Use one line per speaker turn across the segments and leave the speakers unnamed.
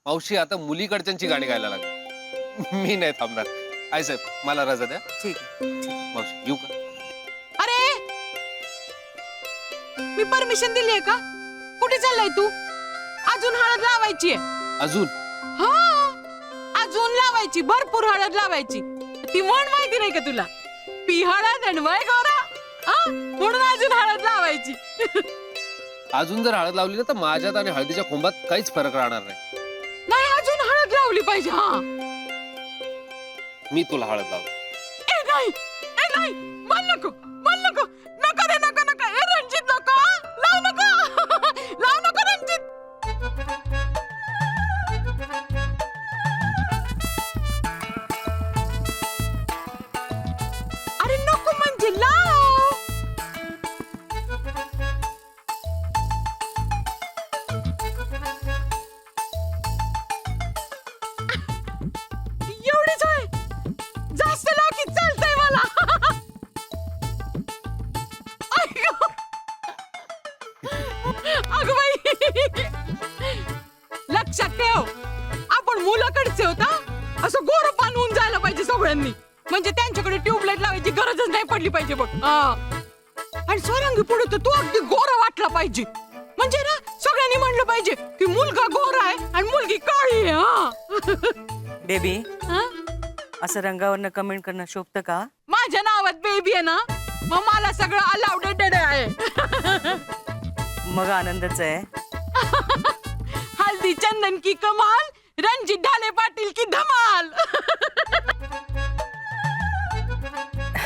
मावशी आता मुलीकडच्यांची गाणी गायला लागली. मी नाही थांबणार. आई साहेब मला रजा द्या.
ठीक आहे.
मावशी येऊ का?
अरे मी परमिशन दिली आहे का? कुठे चाललाय तू? अजून हळद लावायची आहे.
अजून
हा अजून लावायची, भरपूर हळद लावायची. ती म्हण माहिती नाही का तुला? पी हळद आणि वय गोरा. म्हणून अजून हळद लावायची.
अजून जर हळद लावली ना तर माझ्यात आणि हळदीच्या खोंबात काहीच फरक राहणार नाही.
नाही अजून हळद लावली पाहिजे. हा
मी तुला हळद लावतो.
ए नाही, ए नाही, मन नको, मन नको, नको रे, नको नको. ए रणजित नको, लाव नको. लाव नको रणजित. अरे नको म्हणजे लाव. एवढीच होय? जास्त लाव की चालतंय मला. अगं बाई, लक्षात ठेव आपण मुलाकडचे होता. असं गोरं पान होऊन जायला पाहिजे सगळ्यांनी. म्हणजे त्यांच्याकडे ट्यूबलाईट लावायची गरजच नाही पडली पाहिजे बघ. आणि स्वरांगी पुढे तर तू अगदी गोरा वाटला पाहिजे. म्हणजे ना सगळ्यांनी म्हणलं पाहिजे की मुलगा गोरा आहे आणि मुलगी काळी आहे. हा
बेबी,
हा?
असं रंगावरनं कमेंट करणं शोभतं का?
माझ्या नावात बेबी आहे ना, मग मला सगळं अलाउडेड आहे.
मग आनंदच आहे.
हल्दी चंदन की कमाल, रणजित ढाले पाटील की धमाल.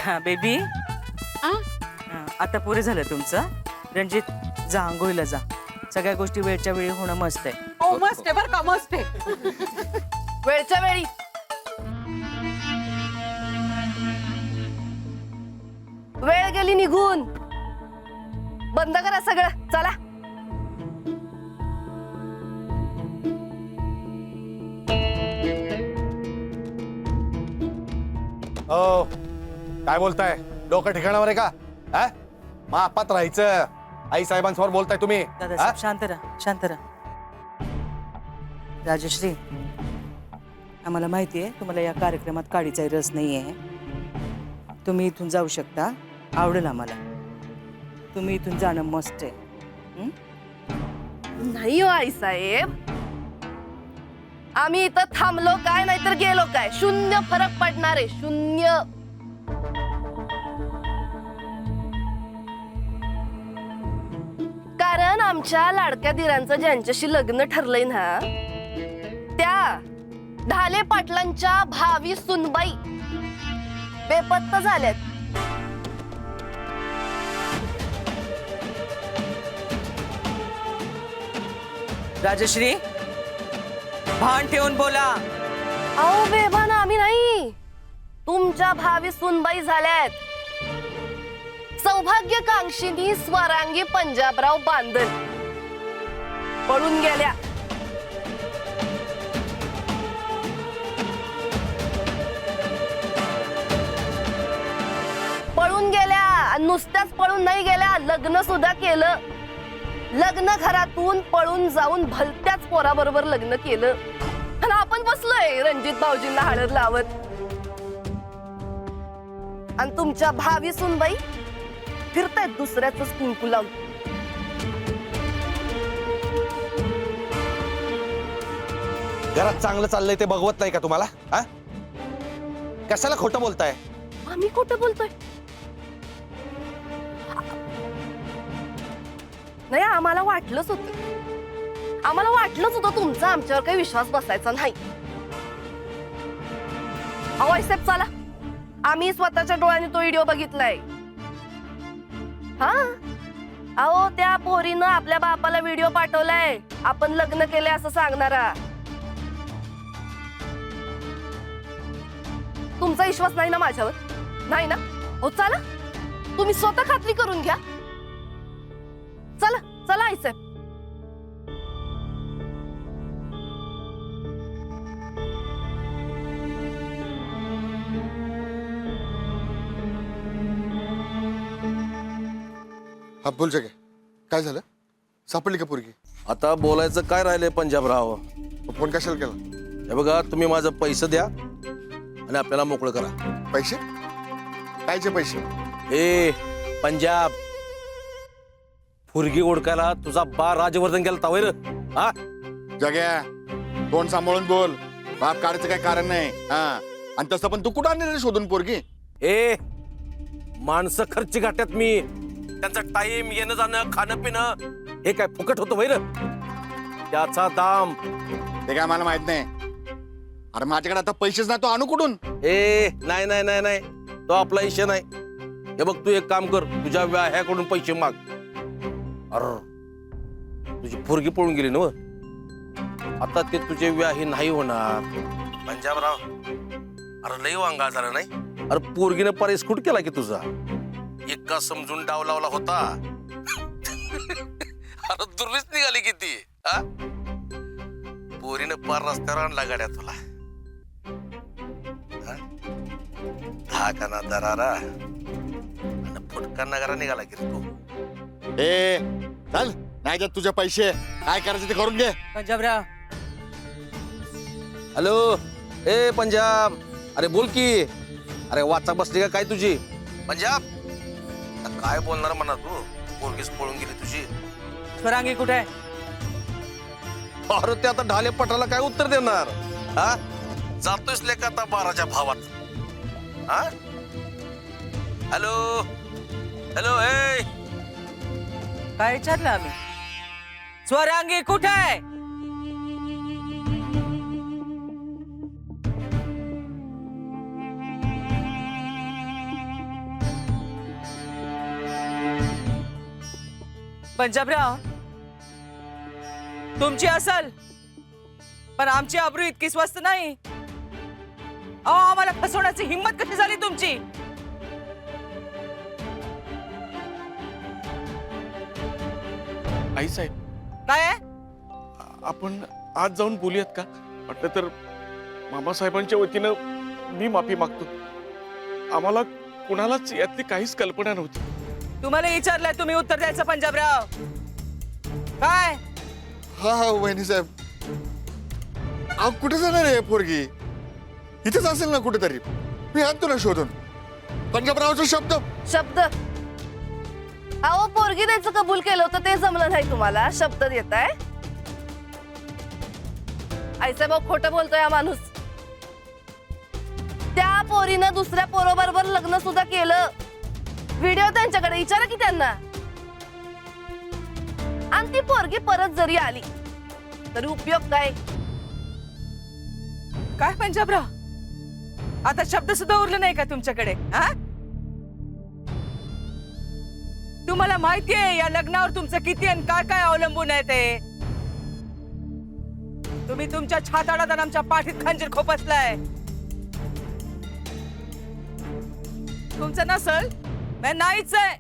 हा, बेबी,
आ?
आता पुरे झालं तुमचं. रणजित, जा आंघोळीला जा. सगळ्या गोष्टी वेळच्या वेळी होणं मस्त आहे.
ओ मस्त आहे बर का, मस्त आहे.
वेळच्या वेळी. वेळ गेली निघून. बंद करा सगळं, चला.
ओ काय बोलताय? डोकं ठिकाणावर आहे का? हा? मापात राहायचं. आई साहेबांसमोर बोलताय तुम्ही?
दादा
हा?
शांत राहा, शांत राहा. राजश्री, आम्हाला माहिती आहे तुम्हाला या कार्यक्रमात काडीचाही रस नाही आहे. तुम्ही इथून जाऊ शकता. आवडेल आम्हाला. तुम्ही इथून जाणं मस्त आहे. हं?
नाही हो आई साहेब, आम्ही इथं थांबलो काय नाहीतर गेलो काय, शून्य फरक पडणार आहे. शून्य. कारण आमच्या लाडक्या दिरांचं ज्यांच्याशी लग्न ठरलंय ना, त्या ढाले पाटलांच्या भावी सुनबाई बेपत्ता झाल्यात.
राजश्री, भान ठेवून बोला.
अहो बेभान आम्ही नाही, तुमच्या भावी सुनबाई झाल्यात. सौभाग्यकांक्षिनी स्वरांगी पंजाबराव बांदल पळून गेल्या. पळून गेल्या. आणि नुसत्याच पळून नाही गेल्या, लग्न सुद्धा केलं. लग्न घरातून पळून जाऊन भलत्याच पोराबरोबर लग्न केलं. आणि आपण बसलोय रणजित भाऊजींना हळद लावत. आणि तुमच्या भावी सुनबाई फिरतायत दुसऱ्याच कुंकू लावून.
घरात चांगलं चाललंय ते बघवत नाही का तुम्हाला? हा? कशाला खोटं बोलताय?
आम्ही खोटं बोलतोय? नाही, आम्हाला वाटलंच होतं. आम्हाला वाटलंच होतं तुमचा आमच्यावर काही विश्वास बसायचा नाही. अहो आईसाहेब चला, आम्ही स्वतःच्या डोळ्यांनी तो व्हिडिओ बघितलाय. हा, अहो त्या पोरीनं आपल्या बापाला व्हिडिओ पाठवलाय आपण लग्न केले असं सांगणारा. तुमचा विश्वास नाही ना माझ्यावर? नाही ना? हो चला, तुम्ही स्वतः खात्री करून घ्या. चला चला आईसाहेब.
हा बोल जगे, काय झालं? सापडली का पोरगी?
आता बोलायचं काय राहिलंय पंजाबराव?
फोन कशाला केला?
हे बघा, तुम्ही माझं पैसे द्या आणि आपल्याला मोकळं करा.
पैसे? कायचे पैसे?
ए पंजाब, फुरगी ओळखायला तुझा बा राजवर्धन गेला तावैर. हा,
जग्या तोंड सांभाळून बोल. बाप काढायचं काय कारण नाही. हा, आणि तसं पण तू कुठं आणली रे शोधून पोरगी?
ए माणसं खर्ची घाट्यात मी, त्यांचा टाइम, येणं जाणं, खाणं पिणं हे काय फुकट होतं वैर? त्याचा दाम.
ते काय मला माहित नाही. अरे माझ्याकडे आता पैसेच नाही, तो आणू कुठून?
ए नाही नाही नाही नाही, तो आपला विषय नाही. हे बघ, तू एक काम कर, तुझ्या व्याह्याकडून पैसे माग. अर तुझी पोरगी पळून गेली ना, आता ते तुझे व्याही नाही होणार. पंजाबराव, अरे लई वांगा झाला नाही. अरे पोरगीनं पारिस्कुट केला की तुझा. एका समजून डाव लावला होता. अरे दुर्वीच निघाली किती. हा, पोरीनं पार रस्त्यावर आणला गाड्या तुला. धाकाना दरारा आणि फुटका नगारा निघाला की रे तू.
ए चल, नाही देत तुझे पैसे. काय करायचं ते करून घे.
पंजाबराव,
हॅलो, ए पंजाब, अरे बोल की. अरे वाचा बसली का काय तुझी? पंजाब, आता काय बोलणार म्हणा तू? पोरगीच पळून गेली तुझी.
स्वरांगी कुठे आहे?
अरे ते आता ढाले पटाला काय उत्तर देणार? हा, जातोयस लेका आता 12च्या भावात. हा, हॅलो हॅलो, ए
काय विचारलं आम्ही? स्वरांगी कुठे आहे? पंजाबराव, तुमची असल, पण आमची अब्रू इतकी स्वस्त नाही. अहो, आम्हाला फसवण्याची हिंमत कशी झाली तुमची?
आई साहेब,
काय आहे?
आपण आज जाऊन बोलूयात का? वाटलं तर मामासाहेबांच्या वतीनं मी माफी मागतो. आम्हाला कुणालाच यातली काहीच कल्पना नव्हती.
तुम्हाला विचारलंय, तुम्ही उत्तर द्यायचं. पंजाबराव, काय?
हा हा वहिनी साहेब, अहो कुठे जाणार आहे पोरगी? इथेच असेल ना कुठेतरी. मी आणतो ना शोधून. पंजाबरावचा शब्द.
शब्द? अहो, पोरगी द्यायचं कबूल केलं होतं ते जमलं नाही तुम्हाला, शब्द देताय? आईसाहेब, खोटं बोलतोय हा माणूस. त्या पोरीनं दुसऱ्या पोरोबरोबर लग्न सुद्धा केलं. व्हिडिओ त्यांच्याकडे, विचारा की त्यांना. आणि ती पोरगी परत जरी आली तरी उपयोग काय?
काय पंजाबराव, आता शब्द सुद्धा उरले नाही का तुमच्याकडे? हा, तुम्हाला माहितीये या लग्नावर तुमचं किती आणि काय काय अवलंबून आहे ते. तुम्ही तुमच्या छाताडात आणि आमच्या पाठीत खंजीर खोपसलाय. तुमचं नसल नाहीच आहे,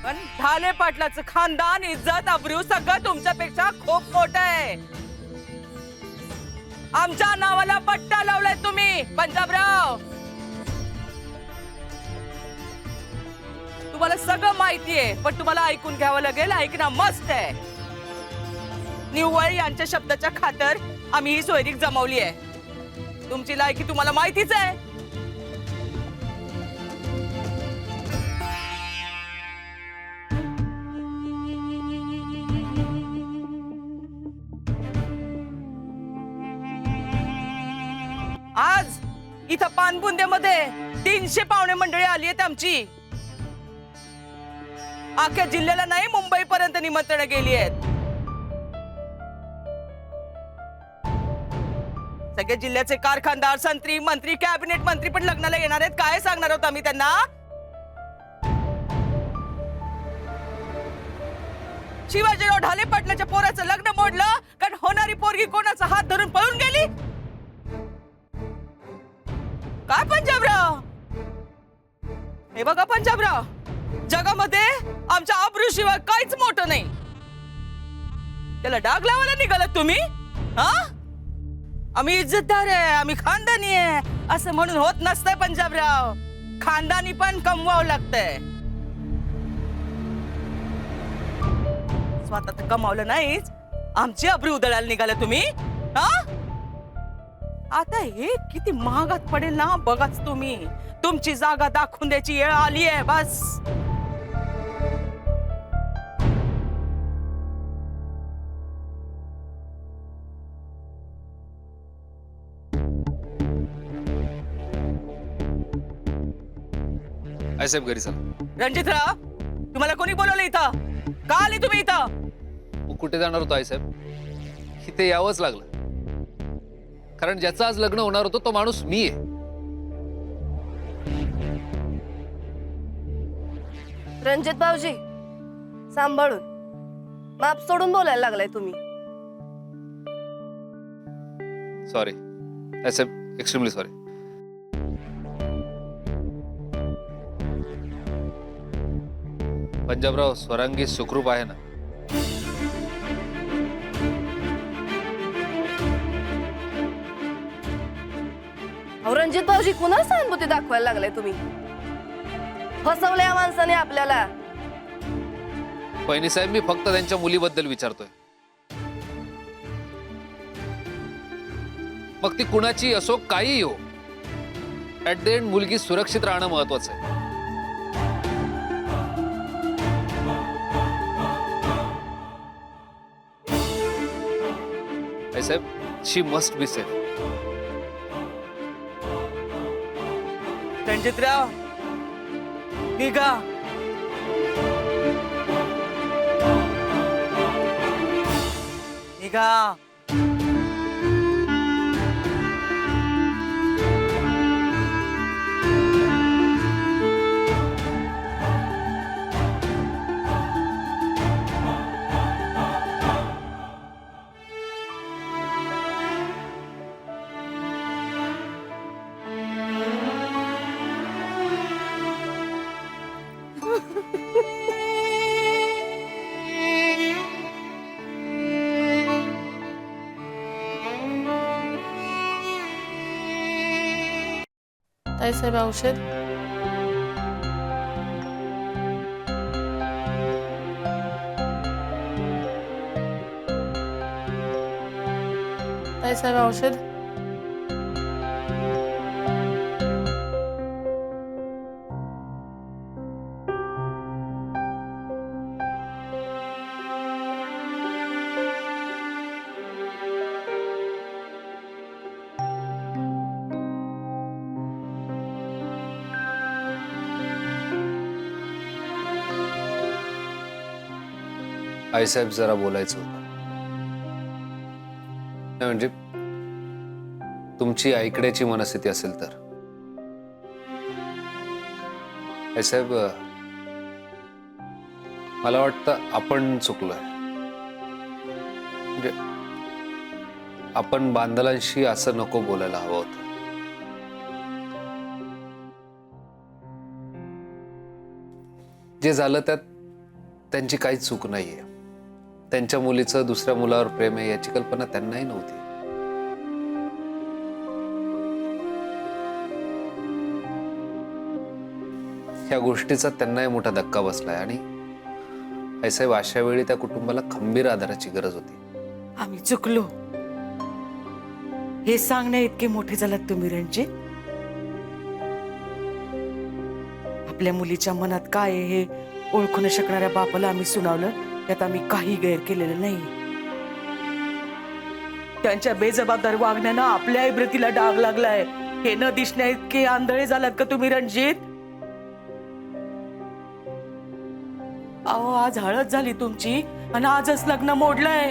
पण ढाले पाटलाचं खानदान, इज्जत, अब्रू सगळं तुमच्यापेक्षा खूप मोठं आहे. आमच्या नावाला पट्टा लावलाय तुम्ही पंजाबराव. तुम्हाला सगळं माहितीये, पण तुम्हाला ऐकून घ्यावं लागेल. ऐकणं मस्त आहे. निव्वळ यांच्या शब्दाच्या खातर आम्ही ही सोयरीक जमवली आहे. तुमची लायकी तुम्हाला माहितीच आहे. आज इथं पानबुंदेमध्ये 300 पाहुणे मंडळी आली आहेत आमची. अख्ख्या जिल्ह्याला नाही, मुंबई पर्यंत निमंत्रण गेली आहेत. सगळे जिल्ह्याचे कारखानदार, संत्री, मंत्री, कॅबिनेट मंत्री पण लग्नाला येणार आहेत. काय सांगणार आहोत आम्ही त्यांना? शिवाजीराव ढाले पाटलाच्या पोराचं लग्न मोडलं कारण होणारी पोरगी कोणाचा हात धरून पळून गेली. काय पंजाबराव? हे बघा पंजाबराव, जगामध्ये आमच्या अब्रूशिवाय काहीच मोठं नाही. त्याला डाग लावायला निघालात तुम्ही? हा, आम्ही इज्जतदार आहे, आम्ही खानदानी आहे असं म्हणून होत नसतंय पंजाबराव. खानदानी पण कमवावं लागतंय. स्वतः तर कमावलं नाहीच, आमची अब्रू उधळायला निघाला तुम्ही. हा, आता हे किती महागात पडेल ना बघाच तुम्ही. तुमची जागा दाखवून द्यायची वेळ आली आहे बस.
आई साहेब घरी चला.
रणजितराव, तुम्हाला कोणी बोलवलं इथं? का आले तुम्ही इथं?
मग कुठे जाणार होतो आई साहेब? इथे यावंच लागलं कारण ज्याचं आज लग्न होणार होतं तो माणूस मी आहे.
रणजित भाऊजी, सांभाळून. माप सोडून बोलायला लागलाय तुम्ही.
सॉरी आई साहेब, एक्स्ट्रीमली सॉरी. पंजाबराव स्वरांगी सुखरूप आहे ना?
अहो रणजित भाऊजी, कुणाला सहानुभूती दाखवायला लागलाय तुम्ही? फसवलं या माणसाने आपल्याला.
वहिनी साहेब, मी फक्त त्यांच्या मुलीबद्दल विचारतोय. मग ती कुणाची असो, काही हो, ऍट द एंड मुलगी सुरक्षित राहणं महत्वाचं आहे. आई साहेब, शी मस्ट बी सेफ.
रणजितराव, निघा. निघा.
ताईसाहेब औषध. ताईसाहेब औषध.
आई साहेब, जरा बोलायचं होतं. नाही म्हणजे तुमची ऐकण्याची मनस्थिती असेल तर. आई साहेब, मला वाटतं आपण चुकलोय. म्हणजे आपण बांधलांशी असं नको बोलायला हवं होतं. जे झालं त्यात त्यांची काहीच चूक नाहीये. त्यांच्या मुलीचं दुसऱ्या मुलावर प्रेम आहे याची कल्पना त्यांनाही नव्हती. या गोष्टीचा त्यांनाही मोठा धक्का बसलाय आणि आईसाहेब, अशा वेळी त्या कुटुंबाला खंबीर आधाराची गरज होती.
आम्ही चुकलो हे सांगण्या इतके मोठे झालात तुम्ही रणजित. आपल्या मुलीच्या मनात काय आहे हे ओळखू न शकणाऱ्या बापाला आम्ही सुनावलं. त्यात आम्ही काही गैर केलेलं नाही. त्यांच्या बेजबाबदार वागण्यानं आपल्या इब्रतीला डाग लागलाय. हे न दिसण्या इतके आंधळे झालात का तुम्ही रणजित? अहो, आज हळद झाली तुमची आणि आजच लग्न मोडलंय.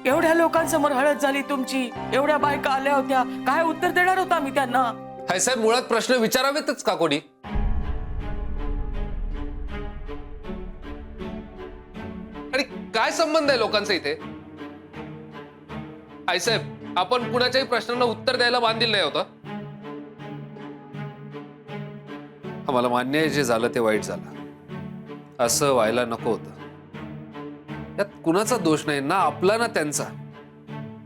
एवढ्या लोकांसमोर हळद झाली तुमची. एवढ्या बायका आल्या होत्या. काय उत्तर देणार होता आम्ही त्यांना?
आईसाहेब, मुळात प्रश्न विचारावेतच का कोणी? आणि काय संबंध आहे लोकांचा इथे? आईसाहेब, आपण कुणाच्याही प्रश्नांना उत्तर द्यायला बांधील नाही होतं. आम्हाला मान्य आहे, जे झालं ते वाईट झालं. असं व्हायला नको होतं. यात कुणाचा दोष नाही, ना आपला ना त्यांचा.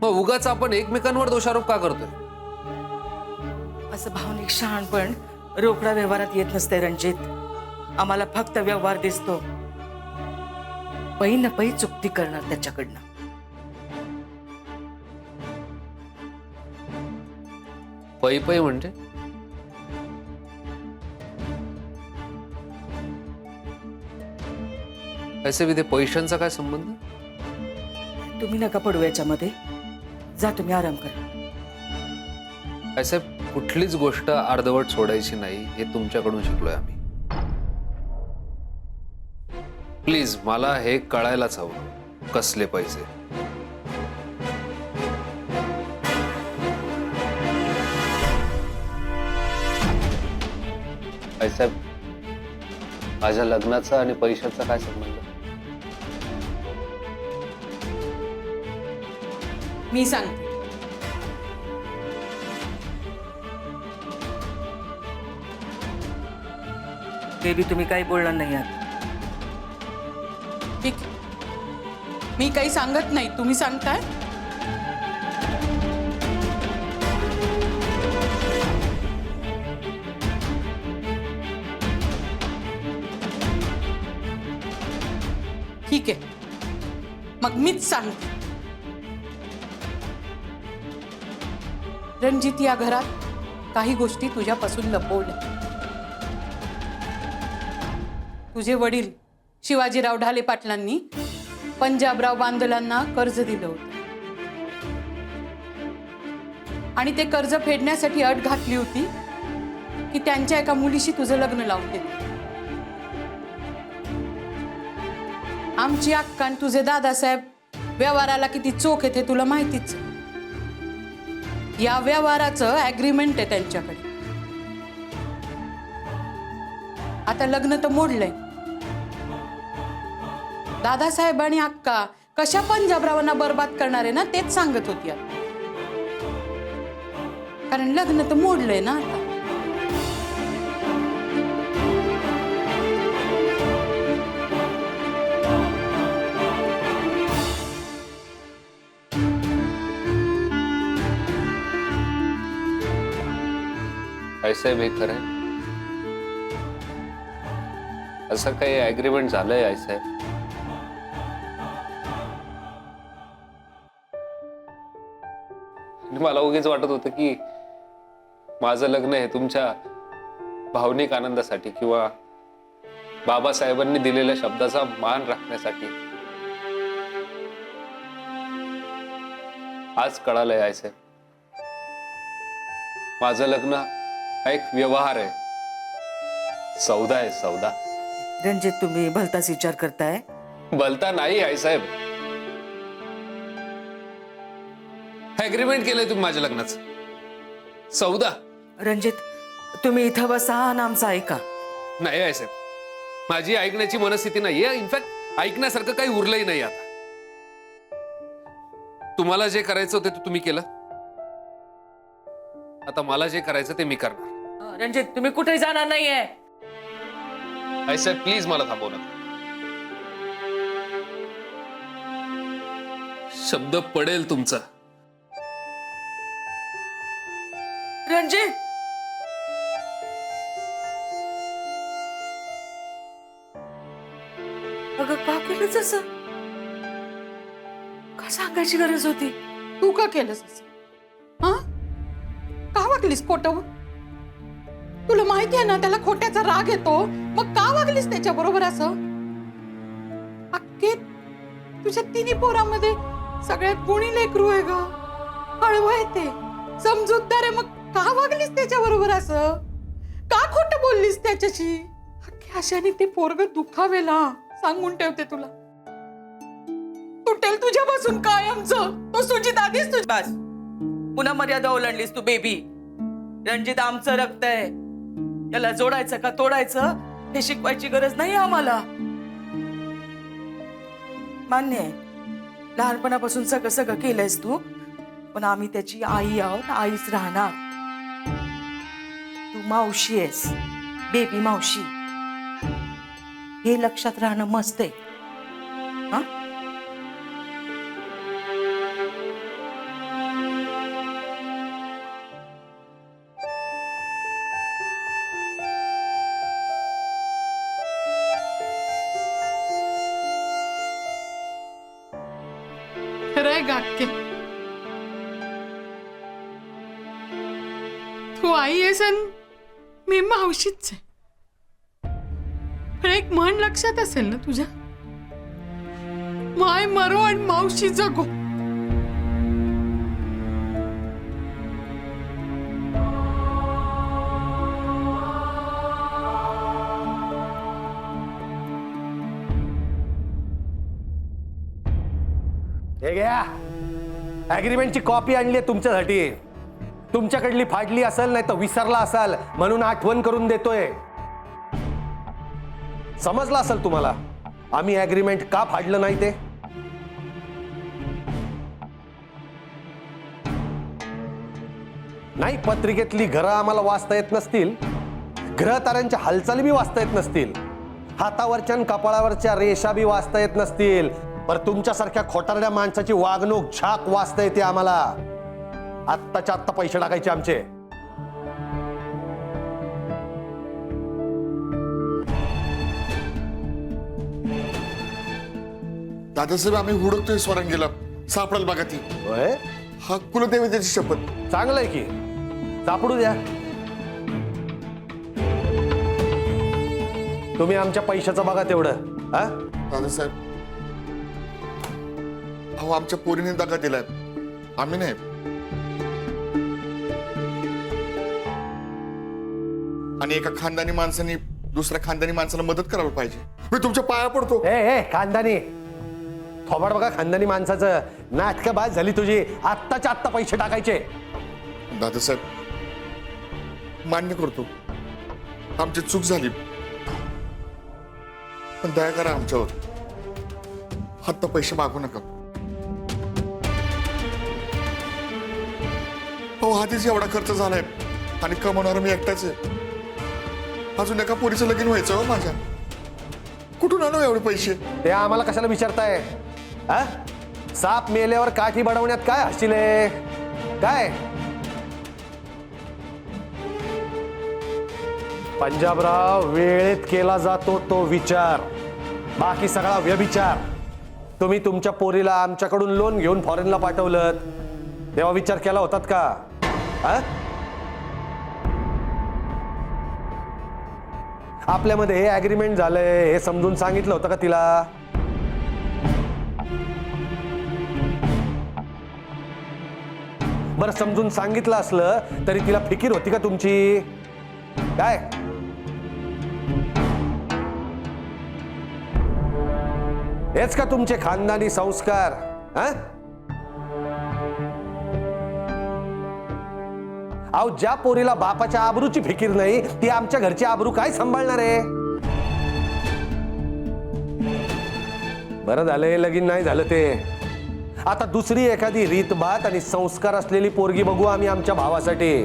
मग उगाच आपण एकमेकांवर दोषारोप का करतोय?
असं भावनिक शहाणपण रोकडा व्यवहारात येत नसते रणजित. आम्हाला फक्त व्यवहार दिसतो. पै न पै चुकती करणार त्याच्याकडनं.
पै पै म्हणजे पैसे विधे पैशांचा काय संबंध?
तुम्ही नका पडू याच्यामध्ये. जा तुम्ही आराम करा.
ऐसे कुठलीच गोष्ट अर्धवट सोडायची नाही हे तुमच्याकडून शिकलोय आम्ही. प्लीज मला हे कळायलाच हवं कसले पैसे. साहेब माझ्या लग्नाचा आणि पैशाचा काय संबंध?
मी सांगते.
बेबी तुम्ही काही बोलणार नाही आहात.
ठीक, मी काही सांगत नाही, तुम्ही सांगताय. ठीक आहे, मग मीच सांगते. रणजित, या घरात काही गोष्टी तुझ्यापासून लपवल्या. तुझे वडील शिवाजीराव ढाले पाटलांनी पंजाबराव बांदलांना कर्ज दिलं होतं आणि ते कर्ज फेडण्यासाठी अट घातली होती की त्यांच्या एका मुलीशी तुझं लग्न लावून देते. आमची अक्का आणि तुझे दादासाहेब व्यवहाराला किती चोख आहे ते तुला माहितीच. या व्यवहाराचं ऍग्रीमेंट आहे त्यांच्याकडे. आता लग्न तर मोडलंय. दादासाहेब आणि अक्का कशा पंजाबरावांना बर्बाद करणार आहे ना तेच सांगत होती आता. कारण लग्न तर मोडलंय ना आता.
साहेब हे खरं आहे? असं काही ऍग्रीमेंट झालंय साहेब? मला उगीच वाटत होतं की माझं लग्न हे तुमच्या भावनिक आनंदासाठी किंवा बाबासाहेबांनी दिलेल्या शब्दाचा मान राखण्यासाठी. आज कळालंय साहेब, माझं लग्न हा एक व्यवहार आहे, सौदा आहे, सौदा.
रणजित तुम्ही भलताच विचार करताय.
बोलता नाही आई साहेब. अग्रीमेंट केलंय तुम्ही माझ्या लग्नाचं, सौदा.
रणजित तुम्ही इथं बसा आणि आमचं ऐका.
नाही आई साहेब, माझी ऐकण्याची मनस्थिती नाहीये. इनफॅक्ट ऐकण्यासारखं काही उरलंही नाही आता. तुम्हाला जे करायचं होतं ते तुम्ही केलं. आता मला जे करायचं ते मी करणार.
रणजित तुम्ही कुठे जाणार नाहीये.
आई साहेब प्लीज मला थांबवू नका. शब्द पडेल तुमचा.
रणजित अगं का केलं तसं? का सांगायची गरज होती?
तू का केलंस असं? हा, का वागलीस खोटं? तुला माहिती आहे ना त्याला खोट्याचा राग येतो, मग का वागलीस त्याच्या बरोबर असं? अख्खे तुझ्या तिन्ही पोरामध्ये सगळ्यात गुणी लेकरू आहे ग. हळवं आहे ते, समजूतदार आहे. मग का वागलीस त्याच्या बरोबर असं? का खोटं बोललीस त्याच्याशी? अख्ख्या अशाने ते पोरग दुखावेला, सांगून ठेवते तुला. तुटेल तुझ्यापासून कायमचं. तो सुजित आधीच तुझ.
बस, पुन्हा मर्यादा ओलांडलीस तू बेबी. रणजित आमचं रक्त आहे, त्याला जोडायचं का तोडायचं हे शिकवायची गरज नाही आम्हाला. मान्य आहे, लहानपणापासून सगळं सगळं केलंयस तू, पण आम्ही त्याची आई आहोत, आईच राहणार. तू मावशी आहेस, बेबी मावशी. हे लक्षात राहणं मस्त आहे. हा,
खरंय गाके. तू आई आहेस आणि मी मावशीच आहे. पण एक म्हण लक्षात असेल ना तुझ्या, माय मरो आणि मावशी जगो.
हे घ्या, अग्रीमेंटची कॉपी आणली आहे तुमच्यासाठी. तुमच्याकडली फाडली असेल नाही तर विसरला असाल म्हणून आठवण करून देतोय. समजलं असेल तुम्हाला आम्ही अग्रीमेंट का फाडलं नाही ते. नाही, पत्रिकेतली घरं आम्हाला वाचता येत नसतील, ग्रहताऱ्यांच्या हालचाली बी वाचता येत नसतील, हातावरच्या आणि कपाळावरच्या रेषा बी वाचता येत नसतील, पर तुमच्यासारख्या खोटारड्या माणसाची वागणूक झाक वाचता येते आम्हाला. आत्ताच्या आत्ता पैसे टाकायचे आमचे.
दादासाहेब आम्ही हुडकतोय स्वरांगीला, सापडेल बघा ती.
होय,
हा कुलदेवतेची शपथ.
चांगलंय की, सापडू द्या. तुम्ही आमच्या पैशाचं बघा तेवढं. हा,
दादासाहेब अहो आमच्या पोरीने दगा दिलाय, आम्ही नाही. आणि एका खानदानी माणसाने दुसऱ्या खानदानी माणसाला मदत करायला पाहिजे. मी तुमच्या पाया पडतो.
ए खानदानी थोबाड बघा, खानदानी माणसाचं. नाटकं बाद झाली तुझी. आत्ताच्या आत्ता पैसे टाकायचे.
दादासाहेब मान्य करतो आमची चूक झाली, पण दया करा आमच्यावर. हत्ता पैसे मागू नका. अहो आधीच एवढा खर्च झालाय आणि कमवणार मी एकटाच आहे. अजून एका पोरीचं लगीन व्हायचं हो माझ्या. कुठून आणू एवढे पैसे?
ते आम्हाला कशाला विचारताय? हा, साप मेल्यावर काठी बडवण्यात काय हसले काय? पंजाबराव, वेळेत केला जातो तो विचार, बाकी सगळा व्यभिचार. तुम्ही तुमच्या पोरीला आमच्याकडून लोन घेऊन फॉरेनला पाठवलं तेव्हा विचार केला होतात का? हा, आपल्यामध्ये हे अग्रीमेंट झालंय हे समजून सांगितलं होतं का तिला? बरं, समजून सांगितलं असलं तरी तिला फिकीर होती का तुमची? काय हेच का तुमचे खानदानी संस्कार? हा, अहो ज्या पोरीला बापाच्या आबरूची फिकीर नाही ती आमच्या घरची आबरू काय सांभाळणार आहे? बरं झालंय लगीन नाही झालं ते. आता दुसरी एखादी रीतभात आणि संस्कार असलेली पोरगी बघू आम्ही आमच्या भावासाठी.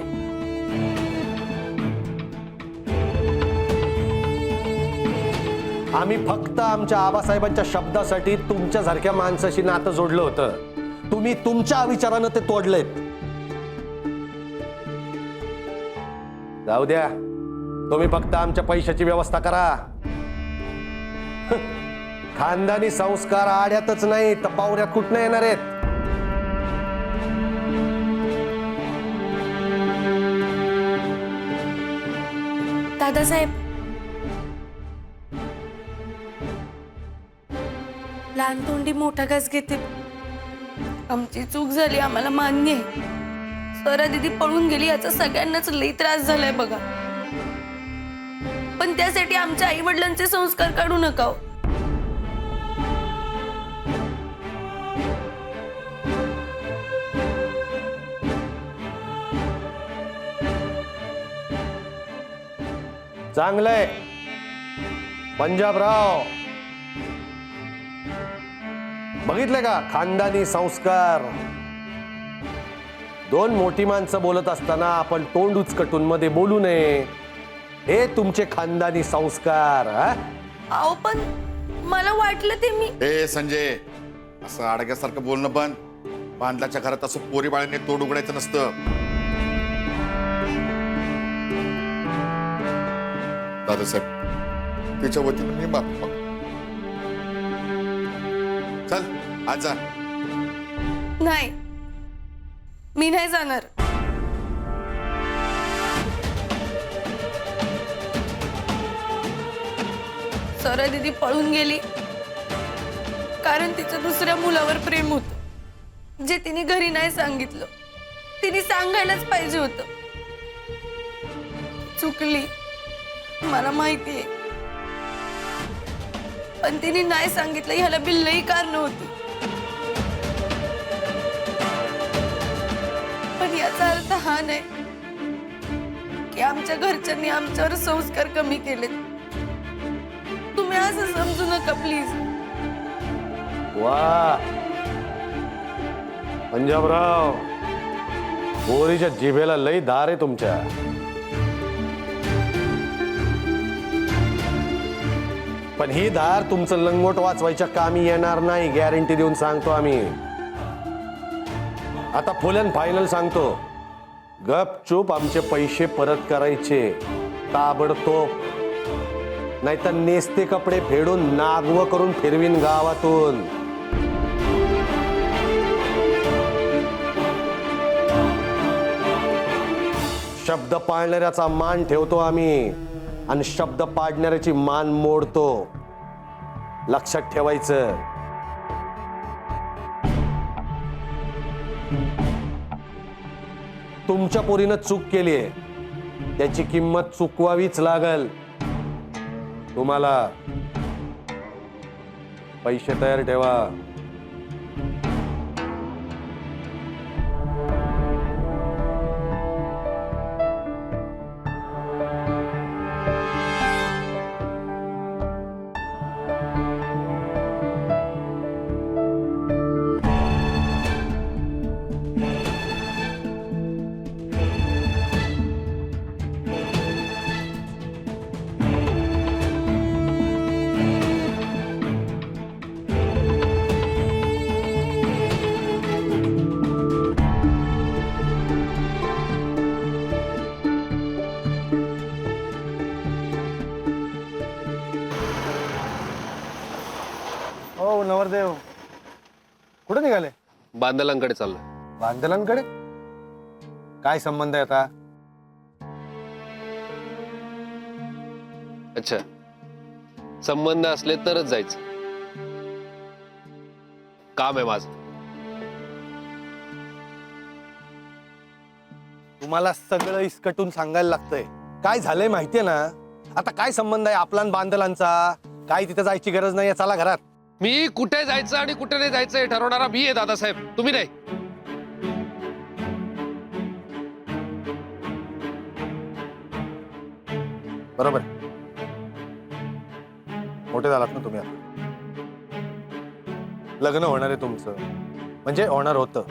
आम्ही फक्त आमच्या आबासाहेबांच्या शब्दासाठी तुमच्यासारख्या माणसाशी नातं जोडलं होतं. तुम्ही तुमच्या विचारानं ते तोडलेत. जाऊ द्या, तुम्ही फक्त आमच्या पैशाची व्यवस्था करा. खानदानी संस्कार आड्यातच नाही तर पावऱ्यात कुठनं येणार आहेत?
दादासाहेब, लहान तोंडी मोठा घास घेते. आमची चूक झाली, आम्हाला मान्य आहे. स्वरा दीदी पळून गेली याचा सगळ्यांनाच लई त्रास झालाय बघा. पण त्यासाठी आमच्या आई वडिलांचे संस्कार काढू नका हो.
चांगलंय पंजाबराव, बघितले का खानदानी संस्कार? दोन मोठी माणसं बोलत असताना आपण तोंड उचकटून मध्ये बोलू नये, हे तुमचे खानदानी संस्कार.
अहो पण मला वाटलं ते मी.
ए संजय, असं अडग्यासारखं बोलणं बंद. बांधल्याच्या घरात असं पोरी बाळांनी तोड उघडायचं नसतं. दादासाहेब तिच्या वतीनं मी माफ मागतो. चल आज जा.
नाही, मी नाही जाणार. स्वरा दीदी पळून गेली कारण तिचं दुसऱ्या मुलावर प्रेम होतं, जे तिने घरी नाही सांगितलं. तिने सांगायलाच पाहिजे होतं. चुकली, मला माहितीये, पण तिने नाही सांगितलं ह्याला बिल्लही कारण होती. पण याचा अर्थ हा नाही की आमच्या घरच्यांनी आमच्यावर संस्कार कमी केलेत. तुम्ही असं समजू नका प्लीज.
वा पंजाबराव, पोरीच्या जिभेला लई धार आहे तुमच्या. पण ही धार तुमचं लंगोट वाचवायच्या कामी येणार नाही, गॅरंटी देऊन सांगतो आम्ही. आता फुल अँड फायनल सांगतो, गपचूप आमचे पैसे परत करायचे ताबडतोब, नाहीतर नेसते कपडे फेडून नागव करून फिरवीन गावातून. शब्द पाळणाऱ्याचा मान ठेवतो आम्ही आणि शब्द पाडणाऱ्याची मान मोडतो. लक्षात ठेवायचं. तुमच्या पोरीनं चूक केलीये, त्याची किंमत चुकवावीच लागल. तुम्हाला पैसे तयार ठेवा. हो नवरदेव, कुठे निघाले?
बांदलांकडे चाललोय.
बांदलांकडे? काय संबंध आहे आता?
अच्छा, संबंध असले तरच जायचं. काम आहे माझं.
तुम्हाला सगळं इसकटून सांगायला लागतंय. काय झालंय माहितीये ना? आता काय संबंध आहे आपला आणि बांदलांचा? काय तिथे जायची गरज नाही, चला घरात.
मी कुठे जायचं आणि कुठे नाही जायचं हे ठरवणारा मी आहे दादासाहेब, तुम्ही नाही.
बरोबर, मोठे झालात ना तुम्ही. आता लग्न होणार आहे तुमचं, म्हणजे होणार होतं.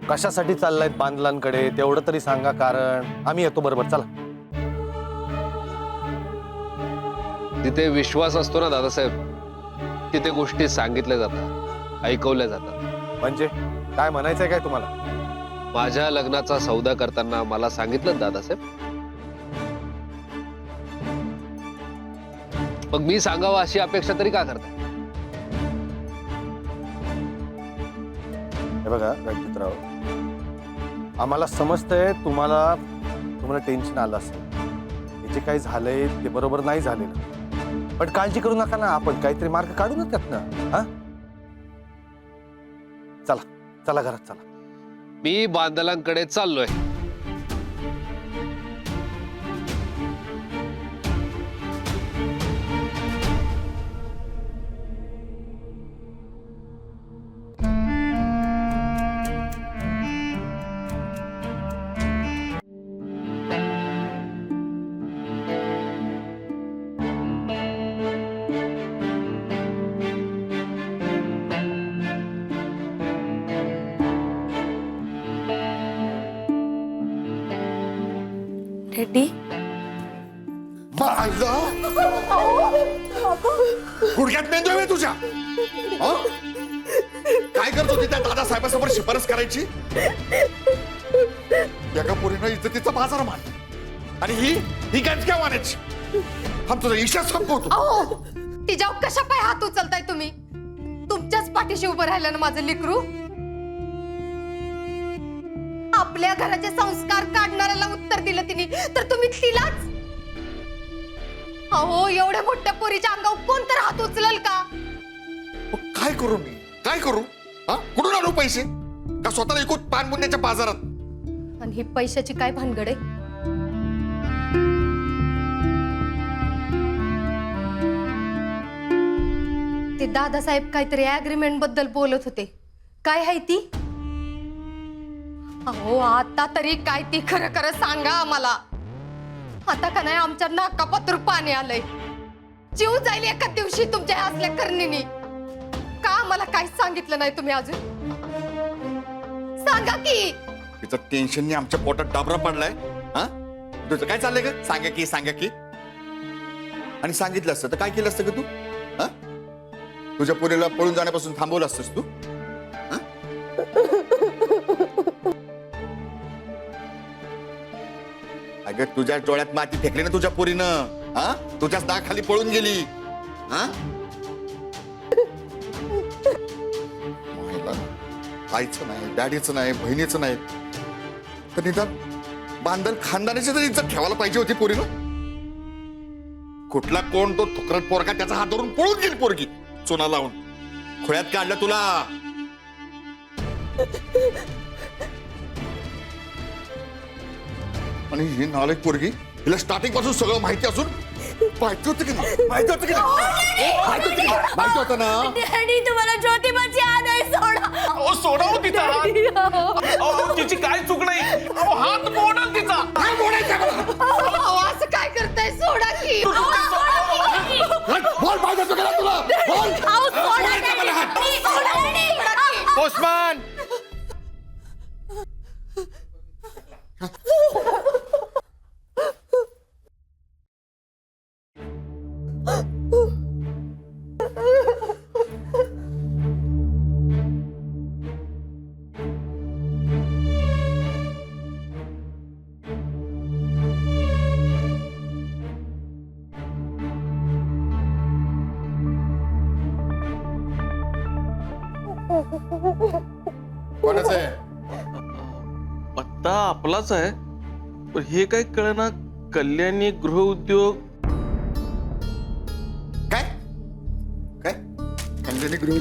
कशासाठी चाललायत बांदलांकडे तेवढं तरी सांगा, कारण आम्ही येतो बरोबर. चला.
तिथे विश्वास असतो ना दादासाहेब, तिथे गोष्टी सांगितल्या जातात, ऐकवल्या जातात.
म्हणजे काय म्हणायचंय काय तुम्हाला?
माझ्या लग्नाचा सौदा करताना मला सांगितलं दादासाहेब, मग मी सांगावं अशी अपेक्षा तरी का करताय?
हे बघा रणजितराव, आम्हाला समजतंय तुम्हाला टेन्शन आलं असेल. जे काही झालंय ते बरोबर नाही झालेलं, पण काळजी करू नका ना, आपण काहीतरी मार्ग काढू ना त्यातनं. हा, चला चला घरात चला.
मी बांदलांकडे चाललोय.
रेड्डी,
गुडघ्यात मेंदू आहे तुझ्या. काय करत होती त्या दादासाहेबांसमोर शिफारस करायची? एका पोरीनं इज्जतीचा बाजार मान आणि ही गंजक्या मानायची. हा तुझा ईशा संपवतो.
तिच्यावर कशा पाय हात उचलताय तुम्ही? तुमच्याच पाठीशी उभं राहिलं ना माझं लेकरू. आपल्या घराचे संस्कार काढणाऱ्याला उत्तर दिलं तिने, तर तुम्ही तिलाच. अहो एवढ्या मोठ्या पोरीच्या अंगावर कोण तर हात उचलल का?
मग काय करू मी? काय करू? हा, कुठून आणू पैसे? का स्वतःला एकूण पान मुंड्याच्या बाजारात?
आणि ही पैशाची काय भानगड आहे? ते दादासाहेब काहीतरी अग्रीमेंट बद्दल बोलत होते. काय आहे ती? अहो आता तरी काय ती खरं खरं सांगा आम्हाला. आता का नाही आमच्या नाकापत्र पाणी आलंय. जीव जाईल एका दिवशी तुमच्या ह्या असल्या करणीनी. का आम्हाला काहीच सांगितलं नाही तुम्ही अजून? सांगा की.
तिचं टेन्शनने आमच्या पोटात डाबरा पडलाय. हा, तुझं काय चाललंय ग? सांगा की, सांगा की. आणि सांगितलं असतं तर काय केलं असतं ग तू? हा, तुझ्या पोरीला पळून जाण्यापासून थांबवलं असतंस तू? हा? अगं तुझ्या डोळ्यात माती फेकली ना तुझ्या पोरीनं. हा, तुझ्याच दाखाली पळून गेली. हा, आईचं नाही, डॅडीचं नाही, बहिणीचं नाही, तर निदान बांधल खानदानाची तरी इज्जत ठेवायला पाहिजे होती पोरीनं. कुठला कोण तो थुकरट पोरगा त्याचा हात धरून पळून गेली पोरगी चुना लावून. खोळ्यात काढलं तुला. आणि ही नालायक पोरगी, हिला स्टार्टिंग पासून सगळं माहिती असून माहिती होतं की नाही? माहिती होतं की नाही? माहिती होतं की नाही? माहिती होतं ना?
डॅडी तुम्हाला ज्योतिबाची आण आहे, सोडा.
अहो सोडा हो तिचा हात. अहो तिची काय चूक नाही. अहो हात मोडल तिचा.
काय बोलायचं मला?
अहो असं काय करताय? सोडा की.
बोल, माहिती होतं की नाही तुला? बोल.
अहो, सोडा
बोलायचं मला हात.
डॅडी. सोडा डॅडी.
पोस्टमॅन. कोणाचं आहे?
पत्ता आपलाच आहे, पण हे काय कळना. कल्याणी गृहउद्योग.
काय काय कल्याणी गृह?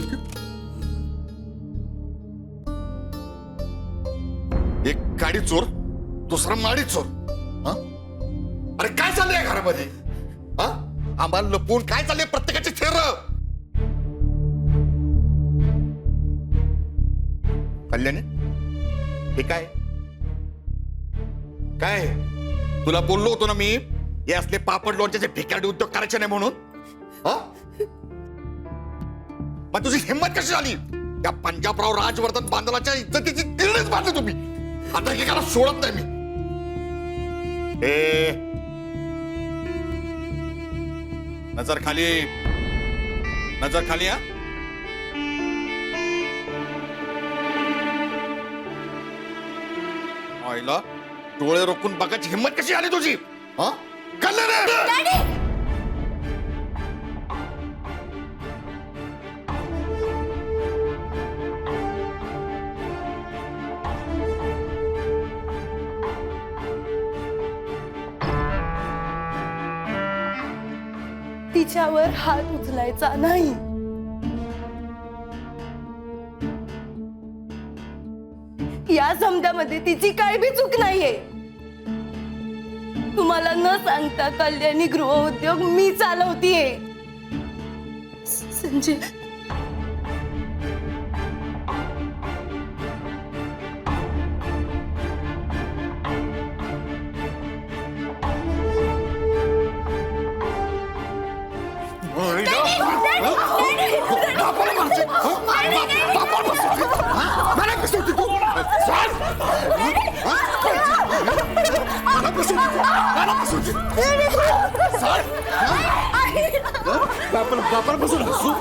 एक गाडी चोर, दुसरा माडी चोर. हा? अरे काय चाललंय या घरामध्ये? हा, आम्हाला लपवून काय चाललंय प्रत्येकाचे थेर? कल्याणी हे काय काय? तुला बोललो होतो ना मी, हे असले पापड लोणच्याचे भिकारडी उद्योग करायचे नाही म्हणून. हा? मग तुझी हिंमत कशी झाली? त्या पंजाबराव राजवर्धन बांधवाच्या इज्जतीची तिरडेच बांधली तुम्ही. आता एकेकाला सोडत नाही मी. ए, नजर खाली, नजर खाली. हा, आईला डोळे रोखून बघायची हिंमत कशी आली तुझी? हा, कल्याणी.
तिच्यावर हात उचलायचा नाही. या समजामध्ये तिची काय बी चूक नाहीये. तुम्हाला न सांगता कल्याणी गृहउद्योग मी चालवतीये. संजय,
बापाला हसू.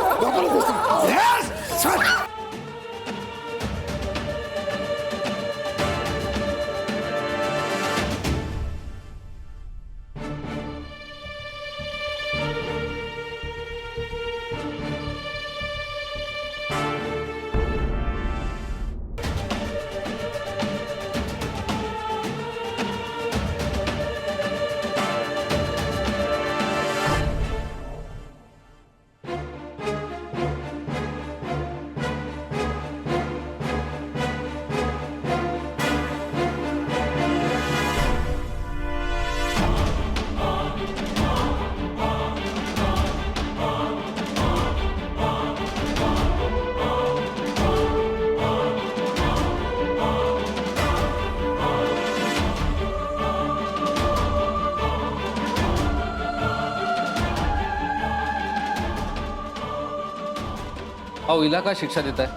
अहो हिला का शिक्षा देत आहे?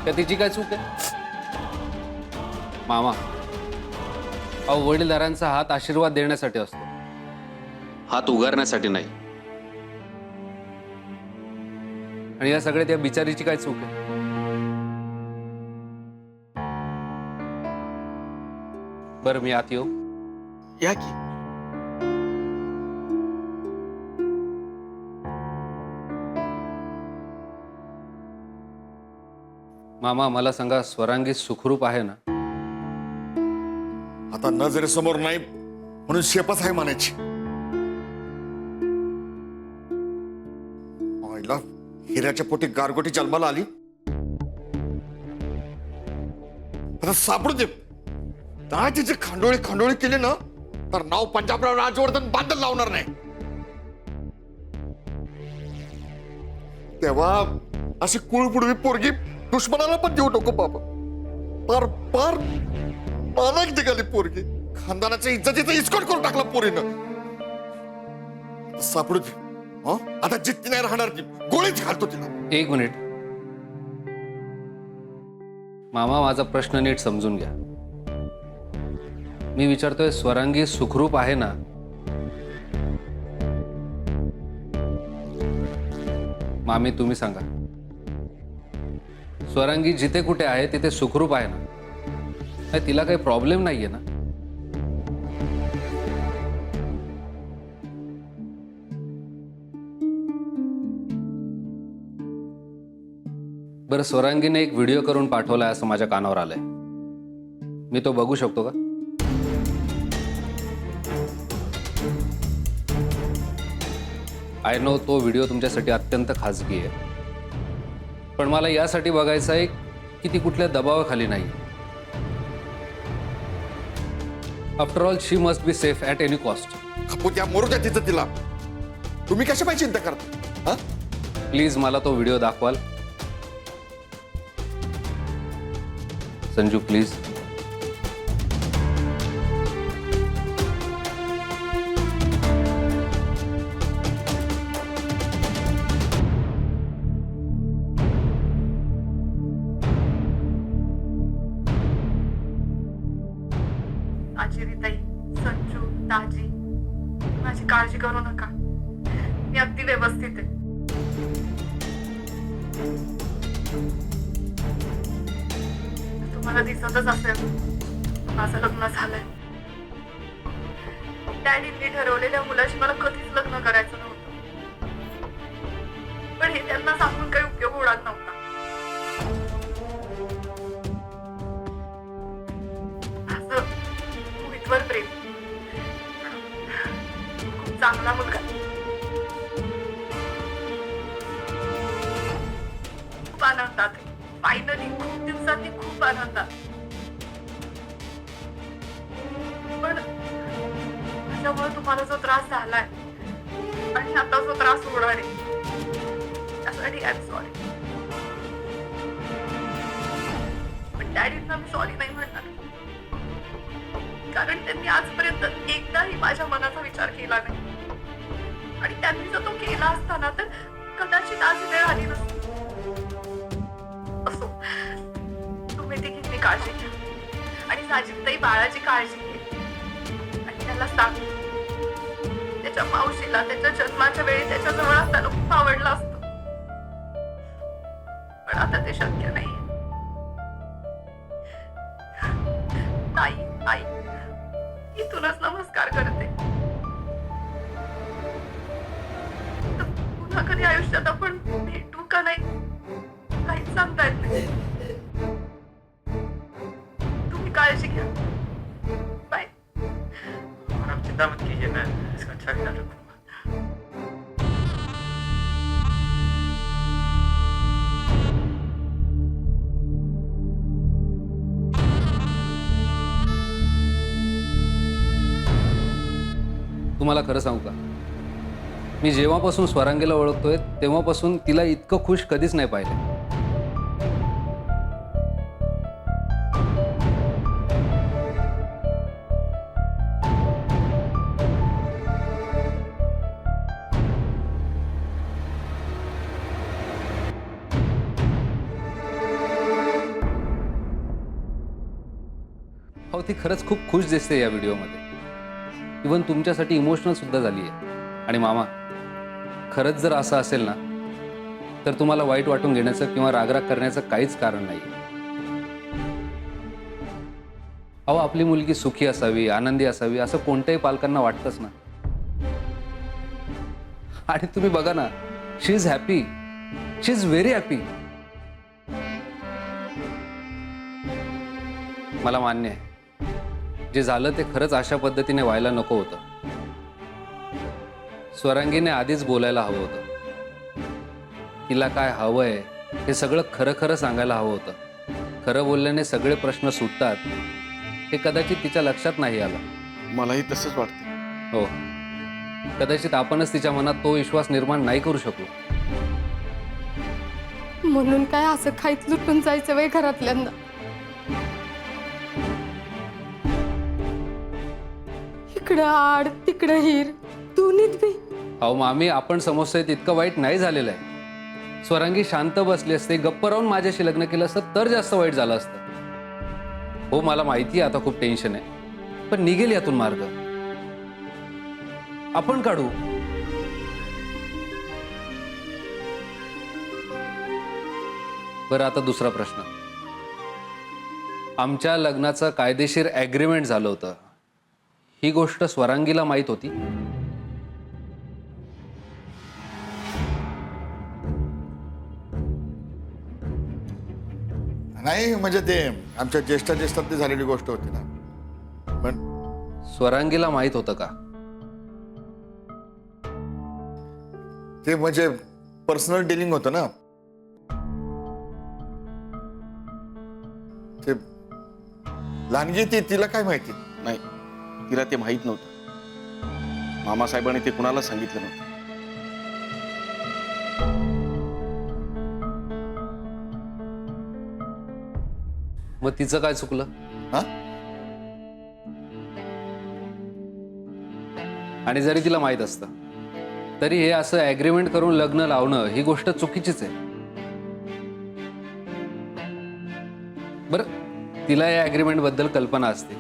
का तिची काय चूक आहे? मामा, अहो वडीलधाऱ्यांचा हात आशीर्वाद देण्यासाठी असतो, हात उगारण्यासाठी नाही. आणि या सगळ्या त्या बिचारीची काय चूक आहे? बरं मी आत येऊ?
या की.
मामा मला सांगा, स्वरांगी सुखरूप आहे ना?
आता नजरेसमोर नाही म्हणून शेपच आहे म्हणायची. आईला हिऱ्याच्या पोटी गारगोटी जन्माला आली. आता सापडू दे. काय तिचे खांडोळी केली ना तर नाव पंजाबराव राजवर्धन बांधल लावणार नाही. तेव्हा अशी कुळपुडवी पोरगी दुश्मनाला पण देऊ नको बाबा. पार पार मालक निघाली पोरगी. खानदानाच्या इज्जतीचा इस्कॉट करून टाकला पोरीनं. आता सापडू दे. हं? आता जिद्दी नाही राहणार ती. गोळीच घालतो तिला.
एक मिनिट मामा, माझा प्रश्न नीट समजून घ्या. मी विचारतोय, स्वरांगी सुखरूप आहे ना? मामी तुम्ही सांगा, स्वरांगी जिथे कुठे आहे तिथे सुखरूप आहे ना? नाही, तिला काही प्रॉब्लेम नाहीये ना? बरं, स्वरांगीने एक व्हिडिओ करून पाठवलाय असं माझ्या कानावर आलंय. मी तो बघू शकतो का? आय नो तो व्हिडिओ तुमच्यासाठी अत्यंत खाजगी आहे, पण मला यासाठी बघायचं आहे की ती कुठल्या दबावाखाली नाही. After all she must be safe at any cost.
खपू त्या मोरू द्या तिथं तिला. तुम्ही कशापाई चिंता करता?
प्लीज मला तो व्हिडिओ दाखवाल संजू, प्लीज.
आजीरीताई, संजू, दाजी, माझी काळजी करू नका. मी अगदी व्यवस्थित आहे. तुम्हाला दिसतच असेल माझं लग्न झालंय. डॅडींनी ठरवलेल्या मुलाशी मला कधीच लग्न करायचं नव्हतं, पण हे त्यांना सांगून काही उपयोग होणार नव्हता. असं मोहितवर प्रेम, खूप चांगला मुलगा, खूप आनंदात आहे. फायनली खूप दिवसांनी खूप आनंदात. पण त्याच्यामुळे तुम्हाला जो त्रास झालाय आणि आता जो त्रास होणार आहे त्यासाठी आय एम सॉरी. पण डॅडींना मी सॉरी नाही म्हणणार, कारण त्यांनी आजपर्यंत एकदाही माझ्या मनाचा विचार केला नाही. आणि त्यांनी जर तो केला असताना तर कदाचित आज वेळ आली नसती. असो, तुम्ही तिघींनी काळजी घ्या आणि साजिदताई बाळाची काळजी घे. आणि त्याला सांग, त्याच्या मावशीला त्याच्या जन्माच्या वेळी त्याच्याजवळ असताना खूप आवडलं असतं, पण आता ते शक्य नाही. ताई, आई, इथूनच नमस्कार करते. पुन्हा कधी आयुष्यात आपण भेटू का नाही काहीच सांगता येत नाही. तुम्ही काळजी घ्या. बाय. आप चिंता मत कीजिए, मैं इसका अच्छा ख्याल रखूंगा.
तुम्हाला खरं सांगू का, मी जेव्हापासून स्वरांगीला ओळखतोय तेव्हापासून तिला इतकं खुश कधीच नाही पाहिलं. ती खरंच खूप खुश दिसते या व्हिडिओमध्ये. इवन तुमच्यासाठी इमोशनल सुद्धा झाली आहे. आणि मामा, खरंच जर असं असेल ना तर तुम्हाला वाईट वाटून घेण्याचं किंवा रागराग करण्याचं काहीच कारण नाही. अहो, आपली मुलगी सुखी असावी, आनंदी असावी असं कोणत्याही पालकांना वाटतंच ना. आणि तुम्ही बघा ना, she is happy, she is very happy. मला मान्य आहे, जे झालं ते खरंच अशा पद्धतीने व्हायला नको होतं. स्वरांगीने आधीच बोलायला हवं होतं. तिला काय हवंय हे सगळं खरं खरं सांगायला हवं होतं. खरं बोलल्याने सगळे प्रश्न सुटतात हे कदाचित तिच्या लक्षात नाही आलं.
मलाही तसंच वाटतं.
हो, कदाचित आपणच तिच्या मनात तो विश्वास निर्माण नाही करू शकलो.
म्हणून काय असं खाईत लुटून जायचं वय घरातल्यांना. इकडं आड तिकडं हिर दोन्हीत बी.
अहो मामी, आपण समजतोय तितकं वाईट नाही झालेलं आहे. स्वरांगी शांत बसली असते, गप्प राहून माझ्याशी लग्न केलं असतं तर जास्त वाईट झालं असतं. हो, मला माहिती आहे आता खूप टेन्शन आहे, पण निघेल यातून मार्ग. आपण काढू. बरं, आता दुसरा प्रश्न. आमच्या लग्नाचं कायदेशीर ॲग्रीमेंट झालं होतं, ही गोष्ट स्वरांगीला माहीत होती?
नाही म्हणजे ते आमच्या ज्येष्ठातली झालेली गोष्ट होती ना. पण
स्वरांगीला माहीत होतं का?
ते म्हणजे पर्सनल डिलिंग होतं ना. ते लहानगी तिला काय माहिती.
नाही, तिला ते माहीत नव्हतं. मामासाहेबांनी ते कुणाला सांगितलं नव्हतं.
मग तिचं काय चुकलं?
हा?
आणि जरी तिला माहित असतं तरी हे असं ॲग्रीमेंट करून लग्न लावणं ही गोष्ट चुकीचीच आहे. बरं, तिला या ॲग्रीमेंट बद्दल कल्पना असते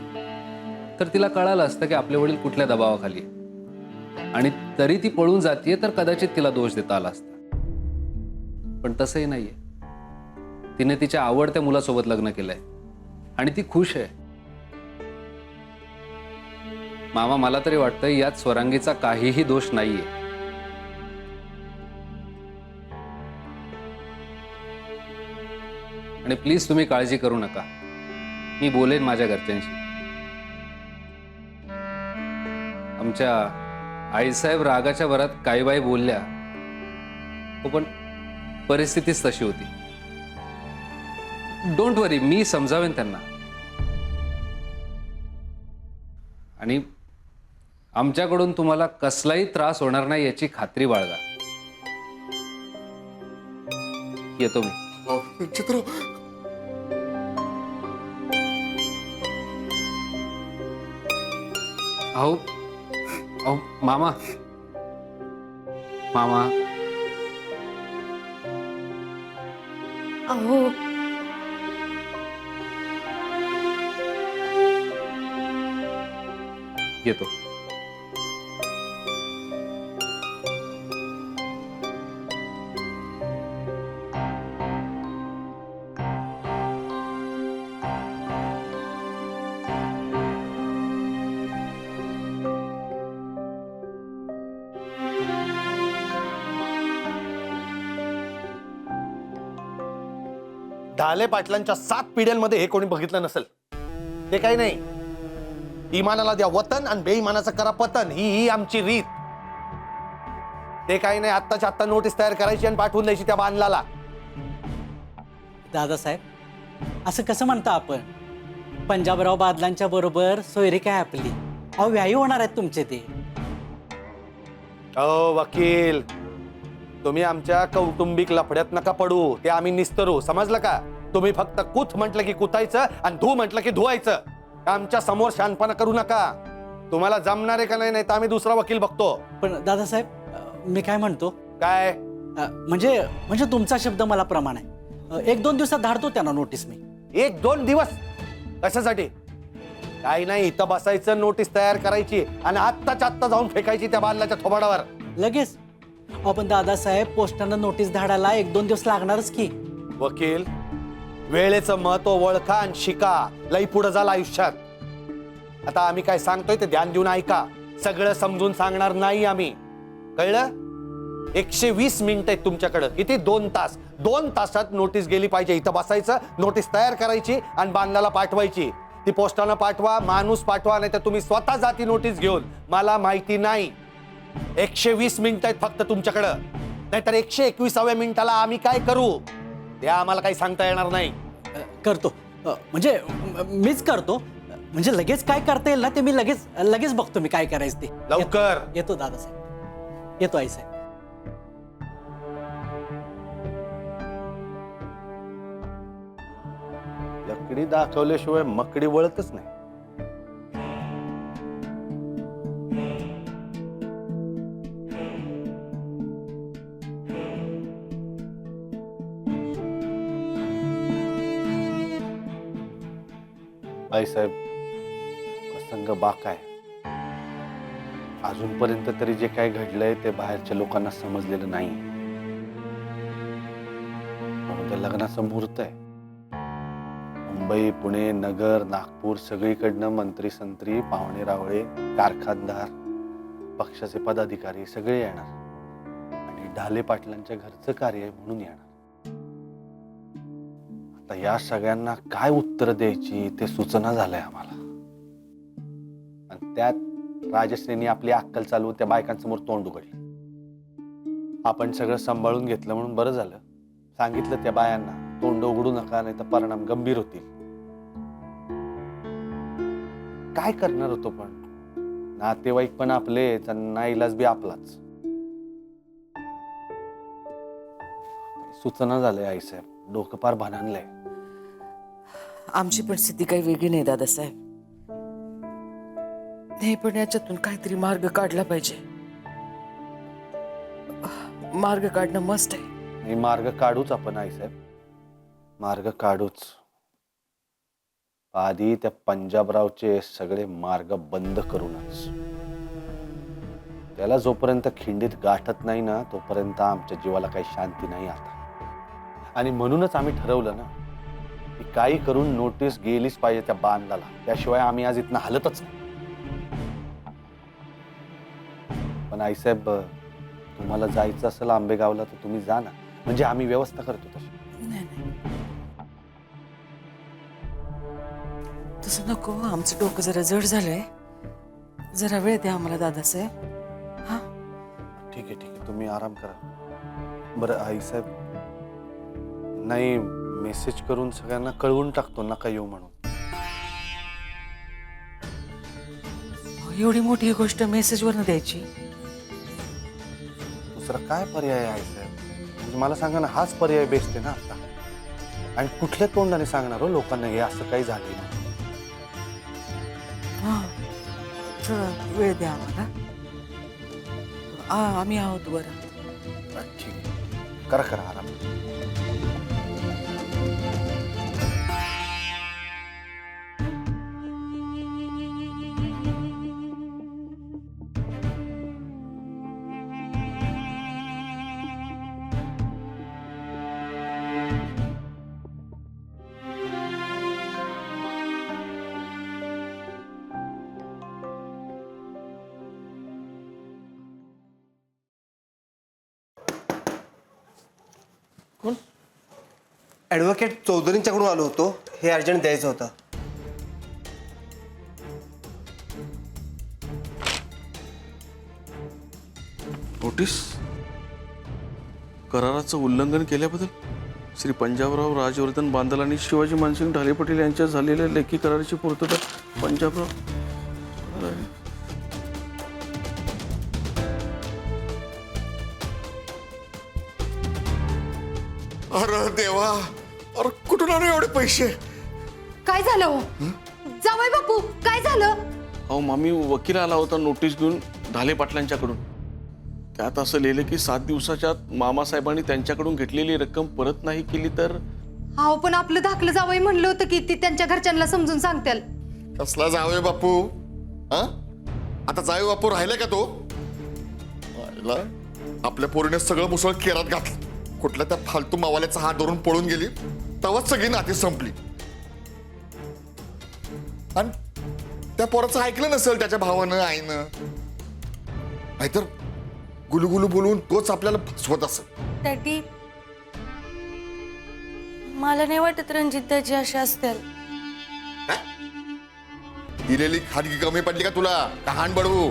तर तिला कळालं असतं की आपले वडील कुठल्या दबावाखाली आहे. आणि तरी ती पळून जातीये तर कदाचित तिला दोष देता आला असता. पण तसंही नाहीये. तिने तिच्या आवडत्या मुलासोबत लग्न केलंय आणि ती खुश आहे. मामा, मला तरी वाटतं यात स्वरांगीचा काहीही दोष नाहीये. आणि प्लीज तुम्ही काळजी करू नका, मी बोलेन माझ्या घरच्यांशी. आमच्या आईसाहेब रागाच्या भरात काही बाई बोलल्या, हो पण परिस्थितीच तशी होती. डोंट वरी, मी समजावेन त्यांना. आणि आमच्याकडून तुम्हाला कसलाही त्रास होणार नाही याची खात्री बाळगा. येतो मी.
चित्र
अहो अहो मामा, मामा,
अहो
येतो.
ढाले पाटलांच्या 7 पिढ्यांमध्ये हे कोणी बघितलं नसेल. ते काही नाही, इमानाला द्या वतन आणि बेईमानाचं करा पतन, ही आमची रीत. ते काही नाही, आत्ताच्या आत्ता नोटीस तयार करायची आणि पाठवून द्यायची त्या बांधलाला.
दादासाहेब, असं कसं म्हणता आपण? पंजाबराव बादलांच्या बरोबर सोयरी काय आपली? अहो, व्याही होणार आहेत तुमचे ते.
ओ वकील, तुम्ही आमच्या कौटुंबिक लफड्यात नका पडू, ते आम्ही निस्तरू, समजलं का? तुम्ही फक्त कुथ म्हटलं की कुथायचं आणि धू म्हटलं की धुवायचं. आमच्या समोर शानपणा करू नका. तुम्हाला जमणार आहे का नाही, तर आम्ही दुसरा वकील बघतो.
पण दादासाहेब, मी काय म्हणतो,
काय
म्हणजे तुमचा शब्द मला प्रमाण आहे. 1-2 दिवसात धाडतो त्यांना नोटीस मी.
1-2 दिवस कशासाठी? काही नाही, इथं बसायचं, नोटीस तयार करायची आणि आत्ताच्या आत्ता जाऊन फेकायची त्या बादलाच्या थोबाडावर.
लगेच आपण दादासाहेब पोस्टानं नोटीस धाडायला 1-2 दिवस लागणारच की.
वकील, वेळेचं महत्व ओळखा आणि शिका. लई पुढे झालं आयुष्यात. आता आम्ही काय सांगतोय ते ध्यान देऊन ऐका. सगळं समजून सांगणार नाही आम्ही, कळलं? 120 मिनिटं आहेत तुमच्याकडं. किती? 2 तास. 2 तासात नोटीस गेली पाहिजे. इथं बसायचं, नोटीस तयार करायची आणि बांधल्याला पाठवायची. ती पोस्टानं पाठवा, माणूस पाठवा, नाही तर तुम्ही स्वतः जाती नोटीस घेऊन. मला माहिती नाही. 120 मिनिटं आहेत फक्त तुमच्याकडं. नाहीतर 121व्या मिनिटाला आम्ही काय करू ते आम्हाला काही सांगता येणार नाही.
करतो म्हणजे मीच करतो. म्हणजे लगेच काय करता येईल ना ते मी लगेच बघतो मी काय करायचं ते.
लवकर.
येतो दादासाहेब, येतो आईसाहेब.
लकडी दाखवल्याशिवाय मकडी वळतच नाही. आईसाहेब, प्रसंग बाका आहे. अजूनपर्यंत तरी जे काय घडलंय ते बाहेरच्या लोकांना समजलेलं नाही. उद्या लग्नाचा मुहूर्त आहे. मुंबई, पुणे, नगर, नागपूर सगळीकडनं मंत्री संत्री, पाहुणे रावळे, कारखानदार, पक्षाचे पदाधिकारी सगळे येणार आणि ढाले पाटलांच्या घरचं कार्य आहे म्हणून येणार. आता या सगळ्यांना काय उत्तर द्यायची ते सूचना झालंय आम्हाला. आणि त्यात राजश्रींनी आपली अक्कल चालवून त्या बायकांसमोर तोंड उघडलं. आपण सगळं सांभाळून घेतलं म्हणून बरं झालं. सांगितलं त्या बायांना तोंड उघडू नका, नाही तर परिणाम गंभीर होतील. काय करणार होतो पण नातेवाईक पण आपले, नाईलाज बी आपलाच. सूचना झालंय आईसाहेब, डोकं पार भानानलंय.
आमची पण स्थिती काही वेगळी नाही दादासाहेब. नाही, पण याच्यातून काहीतरी मार्ग काढला पाहिजे. मार्ग काढणं मस्ट आहे.
आणि मार्ग काढूच आपण आईसाहेब, मार्ग काढूच. आधी त्या पंजाबरावचे सगळे मार्ग बंद करूनच. त्याला जोपर्यंत खिंडीत गाठत नाही ना तोपर्यंत आमच्या जीवाला काही शांती नाही आता. आणि म्हणूनच आम्ही ठरवलं ना की काही करून नोटीस गेलीच पाहिजे त्या बांधला. त्याशिवाय आम्ही आज इथनं हलतच नाही. पण आईसाहेब, तुम्हाला जायचं असेल आंबेगावला तर तुम्ही जा ना, म्हणजे आम्ही व्यवस्था करतो तशी.
नाही तसं नको. आमचं डोकं जरा जड झालंय. जरा वेळ द्या आम्हाला दादासाहेब. हा,
ठीक आहे, तुम्ही आराम करा. बरं आईसाहेब, नाही मेसेज करून सगळ्यांना कळवून टाकतो नका येऊ म्हणून.
एवढी मोठी गोष्ट मेसेजवरनं द्यायची?
दुसरा काय पर्याय आहे साहेब? म्हणजे मला सांगा ना, हाच पर्याय बेस्ट आहे ना आता. आणि कुठल्या तोंडाने सांगणार हो लोकांना हे असं काही झालंय म्हणून?
हा, थोडा वेळ द्या आम्हाला. आम्ही आहोत बरं.
ठीक आहे, करा आराम.
ॲडव्होकेट चौधरींच्याकडून आलो होतो. हे अर्जंट द्यायचं होतं.
नोटीस? कराराचं उल्लंघन केल्याबद्दल श्री पंजाबराव राजवर्धन बांदल आणि शिवाजी मानसिंग ढाले पाटील यांच्यात झालेल्या लेखी कराराची पूर्तता पंजाबराव.
अरे देवा, अरे कुठून आले एवढे पैसे?
काय झालं हो जावई बापू, काय झालं?
अहो मामी, वकील आला होता नोटीस घेऊन ढाले पाटलांच्याकडून. त्यात असं लिहिलं की 7 दिवसाच्या आत मामासाहेबांनी त्यांच्याकडून घेतलेली रक्कम परत नाही केली तर.
हा, पण आपलं धाकलं जावई म्हणलं होतं की ती त्यांच्या घरच्यांना समजून सांगतील.
कसला जावय बापू? हा, आता जावय बापू राहिलाय का तो? आईला, आपल्या पोरीने सगळं मुसळ केरात घातलं. कुठल्या त्या फालतू मावाल्याचा हात धरून पळून गेली, तेव्हाच सगळी नाती संपली. आणि त्या पोराचं ऐकलं नसेल त्याच्या भावानं आईनं, नाहीतर गुलुगुलू बोलून तोच आपल्याला फसवत असेल.
डॅडी, मला नाही वाटत रणजित दाजी असे असतील.
दिलेली खाजगी कमी पडली का तुला? कहाण बडवू.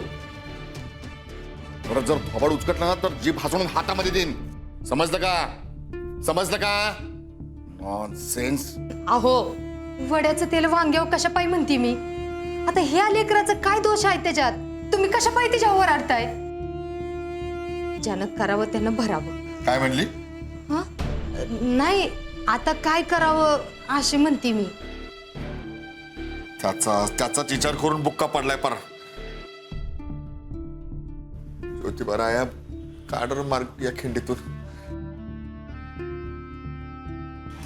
परत जर थोबाड उचकटला ना तर जीभ हसवून हातामध्ये देईन. समजलं का? समजलं का? नॉनसेन्स.
अहो, वड्याचं तेल वांग्यावर कशा पायी म्हणते मी? आता ह्या लेकराचं काय दोष आहे त्याच्यात? तुम्ही कशा पायी त्याच्यावर आडताय? ज्यानं करावं त्यानं भरावं.
काय म्हणली?
हा? नाही, आता काय करावं असे म्हणते मी.
त्याचाच विचार करून बुक्का पडलाय पर. ज्योतिबा राया, काढर मार्ग या खिंडीतून.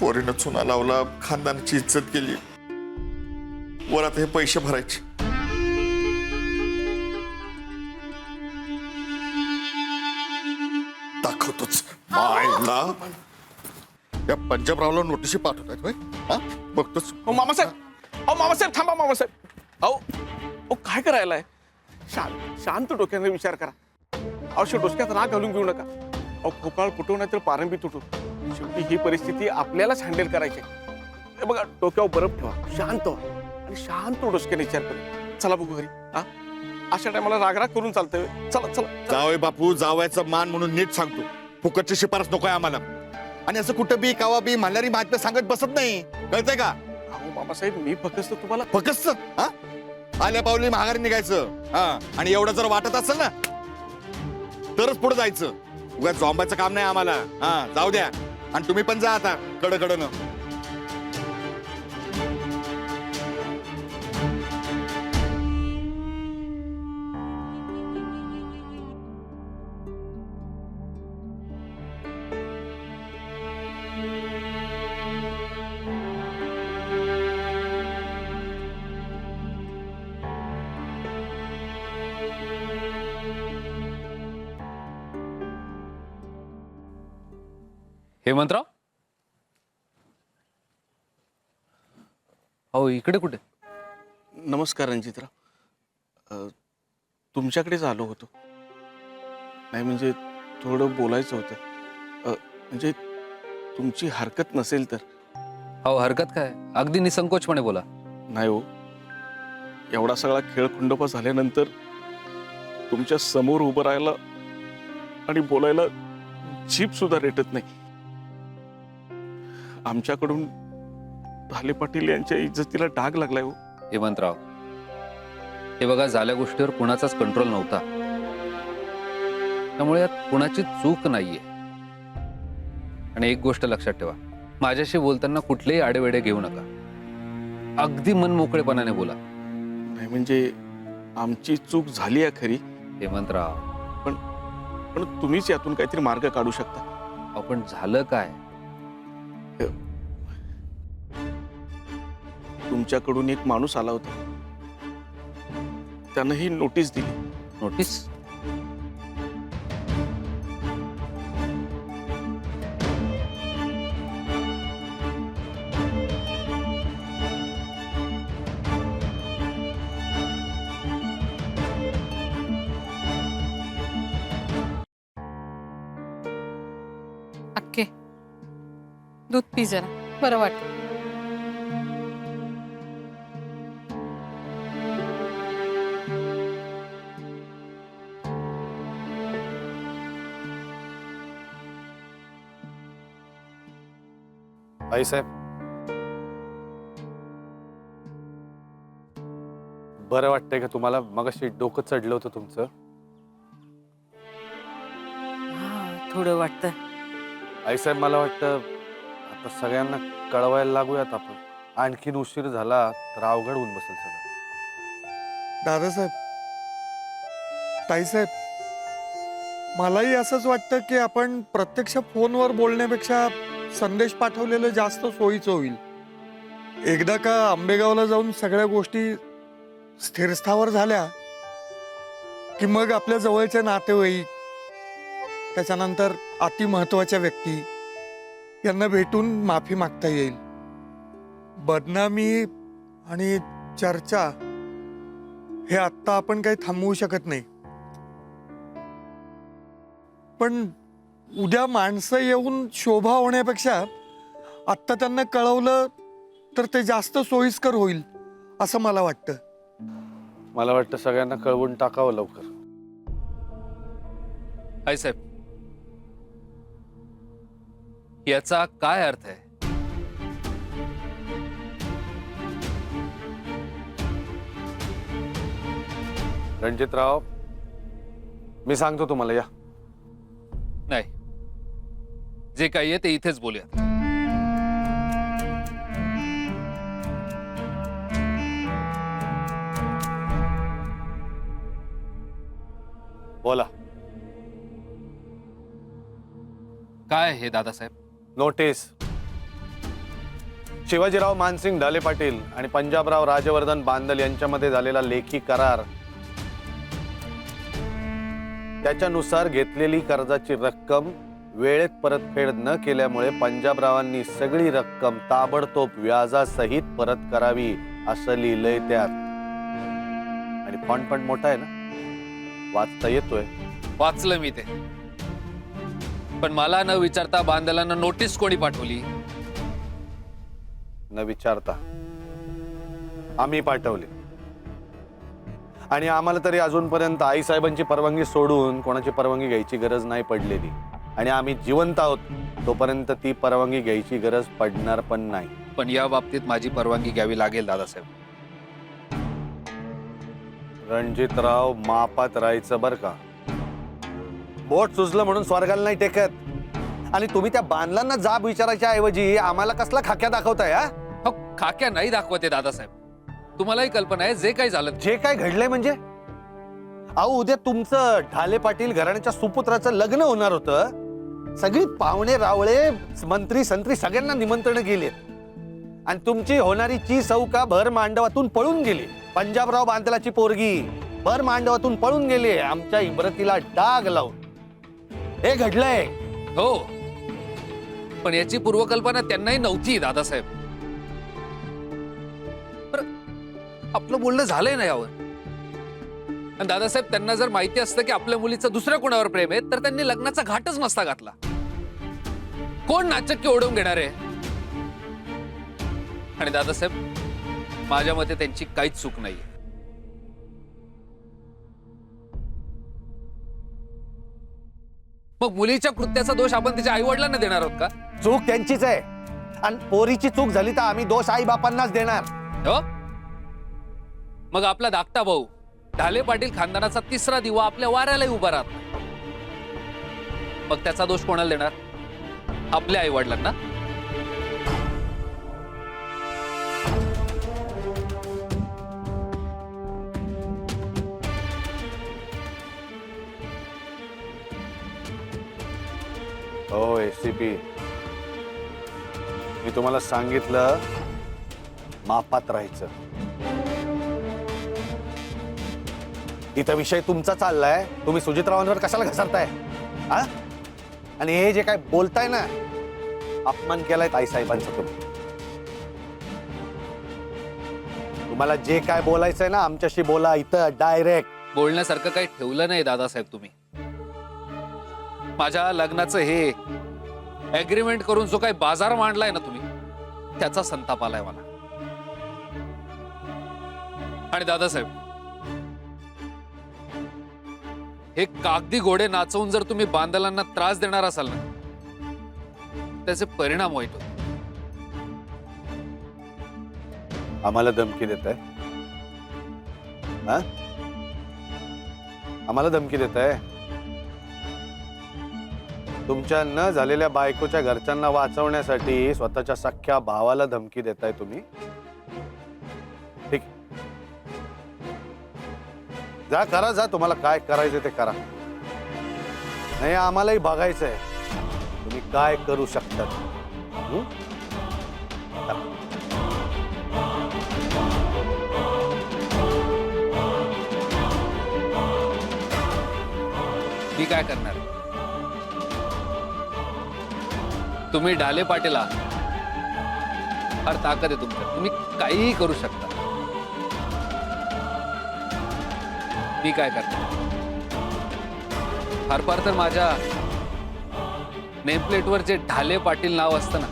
पोरीनं चुना लावला, खानदानाची इज्जत केली. वर आता हे पैसे भरायचे. दाखवतोच मायला. या पंजाबरावला नोटीस पाठवतात होय? हा, बघतोच.
हो मामासाहेब, अहो मामासाहेब थांबा मामासाहेब. अहो काय करायलाय? शांत डोक्याने विचार करा. अवश्य डोक्यात राग घालून घेऊ नका. अहो खोकाळ फुटू नाही तर पारंबी तुटू. शेवटी ही परिस्थिती आपल्यालाच हँडल करायची. हे बघा, डोक्यावर बरफ ठेवा, शांत व्हा आणि शांत डोक्याने विचार करा. चला बघू घरी. हा, अशा टायमाला रागराग करून चालतंय? चला चला.
जावय बापू, जावयाचा मान म्हणून नीट सांगतो. फुकटची शिफारस नकोय आम्हाला. आणि असं कुठं बी कावा बी मल्हारी महात्म्य सांगत बसत नाही, कळतंय का?
अहो मामासाहेब, मी फक्त तुम्हाला
फकस्त हा, आल्या पावली महागारी निघायचं. हा, आणि एवढं जर वाटत असेल ना तरच पुढे जायचं. उगाच झोंबायचं काम नाही आम्हाला. हा, जाऊ द्या. आणि तुम्ही पण जा आता कडकडनं.
हेमंतराव, अहो इकडे कुठे?
नमस्कार रणजितराव. तुमच्याकडेच आलो होतो. नाही म्हणजे थोडं बोलायचं होतं. म्हणजे तुमची हरकत नसेल तर.
अहो हरकत काय, अगदी निसंकोचपणे बोला.
नाही हो, एवढा सगळा खेळ खुंडोबा झाल्यानंतर तुमच्या समोर उभं राहायला आणि बोलायला जीभ सुद्धा रेटत नाही. आमच्याकडून भाले पाटील यांच्या इज्जतीला डाग लागलाय हो.
हेमंतराव, हे बघा, झाल्या गोष्टीवर कुणाचाच कंट्रोल नव्हता. त्यामुळे यात कुणाची चूक नाहीये. आणि एक गोष्ट लक्षात ठेवा, माझ्याशी बोलताना कुठलेही आडेवेडे घेऊ नका. अगदी मन मोकळेपणाने बोला.
नाही म्हणजे आमची चूक झाली आहे खरी
हेमंतराव,
पण तुम्हीच यातून काहीतरी मार्ग काढू शकता.
आपण झालं काय?
तुमच्याकडून एक माणूस आला होता, त्यानं ही नोटीस दिली.
नोटीस?
अक्के, दूध पी जरा, बरं वाटतं.
आई साहेब, बरं वाटतंय का तुम्हाला? मगाशी डोकं चढलं होतं तुमचं.
हा, थोडं वाटतं.
आई साहेब, मला वाटतं आता सगळ्यांना कळवायला लागूयात आपण. आणखीन उशीर झाला तर अवघड होऊन बसेल सगळं.
दादासाहेब, ताईसाहेब, मलाही असंच वाटतं की आपण प्रत्यक्ष फोनवर बोलण्यापेक्षा संदेश पाठवलेलं जास्त सोयीचं होईल. एकदा का आंबेगावला जाऊन सगळ्या गोष्टी स्थिरस्थावर झाल्या की मग आपल्या जवळचे नातेवाईक, त्याच्यानंतर अति महत्वाच्या व्यक्ती यांना भेटून माफी मागता येईल. बदनामी आणि चर्चा हे आत्ता आपण काही थांबवू शकत नाही, पण उद्या माणसं येऊन शोभा होण्यापेक्षा आत्ता त्यांना कळवलं तर ते जास्त सोयीस्कर होईल असं मला वाटतं.
मला वाटतं सगळ्यांना कळवून टाकावं लवकर.
आई साहेब, याचा काय अर्थ आहे?
रणजितराव, मी सांगतो तुम्हाला, या.
नाही, जे काही आहे ते इथेच बोलूया.
बोला.
काय हे दादासाहेब?
नोटीस. शिवाजीराव मानसिंग ढाले पाटील आणि पंजाबराव राजवर्धन बांदल यांच्यामध्ये झालेला लेखी करार, त्याच्यानुसार घेतलेली कर्जाची रक्कम वेळेत परतफेड न केल्यामुळे पंजाबरावांनी सगळी रक्कम ताबडतोब व्याजासहित परत करावी असं लिहिलंय त्यात. आणि फॉन्ट पण मोठा आहे ना, वाचता येतोय.
वाचलं मी ते, पण मला न विचारता बांदलांना नोटीस कोणी पाठवली?
न विचारता आम्ही पाठवले. आणि आम्हाला तरी अजूनपर्यंत आई साहेबांची परवानगी सोडून कोणाची परवानगी घ्यायची गरज नाही पडलेली. आणि आम्ही जिवंत आहोत तोपर्यंत ती परवानगी घ्यायची गरज पडणार पण नाही.
पण या बाबतीत माझी परवानगी घ्यावी लागेल दादासाहेब.
रणजितराव, मापात राहायचं बर का. बोट सुचलं म्हणून स्वर्गाला नाही टेकत. आणि तुम्ही त्या बांधलांना जाब विचारायच्या ऐवजी आम्हाला कसला खाक्या दाखवताय?
हो, खाक्या नाही दाखवते दादासाहेब. तुम्हालाही कल्पना आहे जे काही झालं.
जे काय घडलंय म्हणजे, अहो उद्या तुमचं ढाले पाटील घराण्याच्या सुपुत्राचं लग्न होणार होतं. सगळी पाहुणे रावळे, मंत्री संत्री सगळ्यांना निमंत्रण गेले आणि तुमची होणारी चौका भर मांडवातून पळून गेली. पंजाबराव बांदलाची पोरगी भर मांडवातून पळून गेली आमच्या इमरतीला डाग लावून. हे घडलंय.
हो, पण याची पूर्वकल्पना त्यांनाही नव्हती दादासाहेब. आपलं बोलणं झालंय ना यावर. आणि दादासाहेब, त्यांना जर माहिती असतं की आपल्या मुलीचं दुसऱ्या कोणावर प्रेम आहे तर त्यांनी लग्नाचा घाटच नसता घातला. कोण नाचक्की ओढवून घेणार आहे? आणि दादासाहेब, माझ्या मते त्यांची काहीच चूक नाहीये. मग मुलीच्या कृत्याचा दोष आपण तिच्या आई वडिलांना देणार आहोत का?
चूक त्यांचीच आहे आणि पोरीची चूक झाली तर आम्ही दोष आई बापांनाच देणार.
हो, मग आपला धाकटा भाऊ ढाले पाटील खानदानाचा तिसरा दिवा आपल्या वाऱ्यालाही उभा राहत. मग त्याचा दोष कोणाला देणार? आपल्या आई वडिलांना.
हो एसीपी, मी तुम्हाला सांगितलं मापात राहायचं. इथं विषय तुमचा चाललाय, तुम्ही सुजितरावांवर कशाला घसरताय? आणि हे जे काय बोलताय ना, अपमान केलाय ताईसाहेबांचा तुम्ही. तुम्हाला जे काय बोलायचंय ना आमच्याशी बोला इथं डायरेक्ट.
बोलण्यासारखं काही ठेवलं नाही दादासाहेब तुम्ही. माझ्या लग्नाचं हे अग्रीमेंट करून जो काही बाजार मांडलाय ना तुम्ही, त्याचा संताप आलाय मला. आणि दादासाहेब, हे कागदी घोडे नाचवून जर तुम्ही बांदलांना त्रास देणार असाल ना, त्याचे परिणाम वाईट होते.
आम्हाला धमकी देताय? आम्हाला धमकी देताय? तुमच्या न झालेल्या बायकोच्या घरच्यांना वाचवण्यासाठी स्वतःच्या सख्ख्या भावाला धमकी देताय तुम्ही? ठीक, जा करा, जा, तुम्हाला काय करायचं ते करा. नाही, आम्हालाही बघायचंय तुम्ही काय करू शकता.
काय करणार? तुम्ही ढाले पाटील आहात. फार ताकद आहे तुमच्यात, तुम्ही काहीही करू शकता. मी काय करणार? फार फार तर माझ्या नेमप्लेटवर जे ढाले पाटील नाव असतं ना,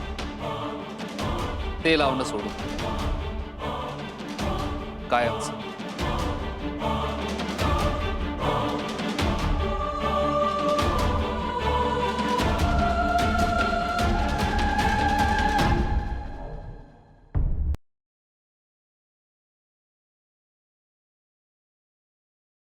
ते लावणं सोडून कायमच.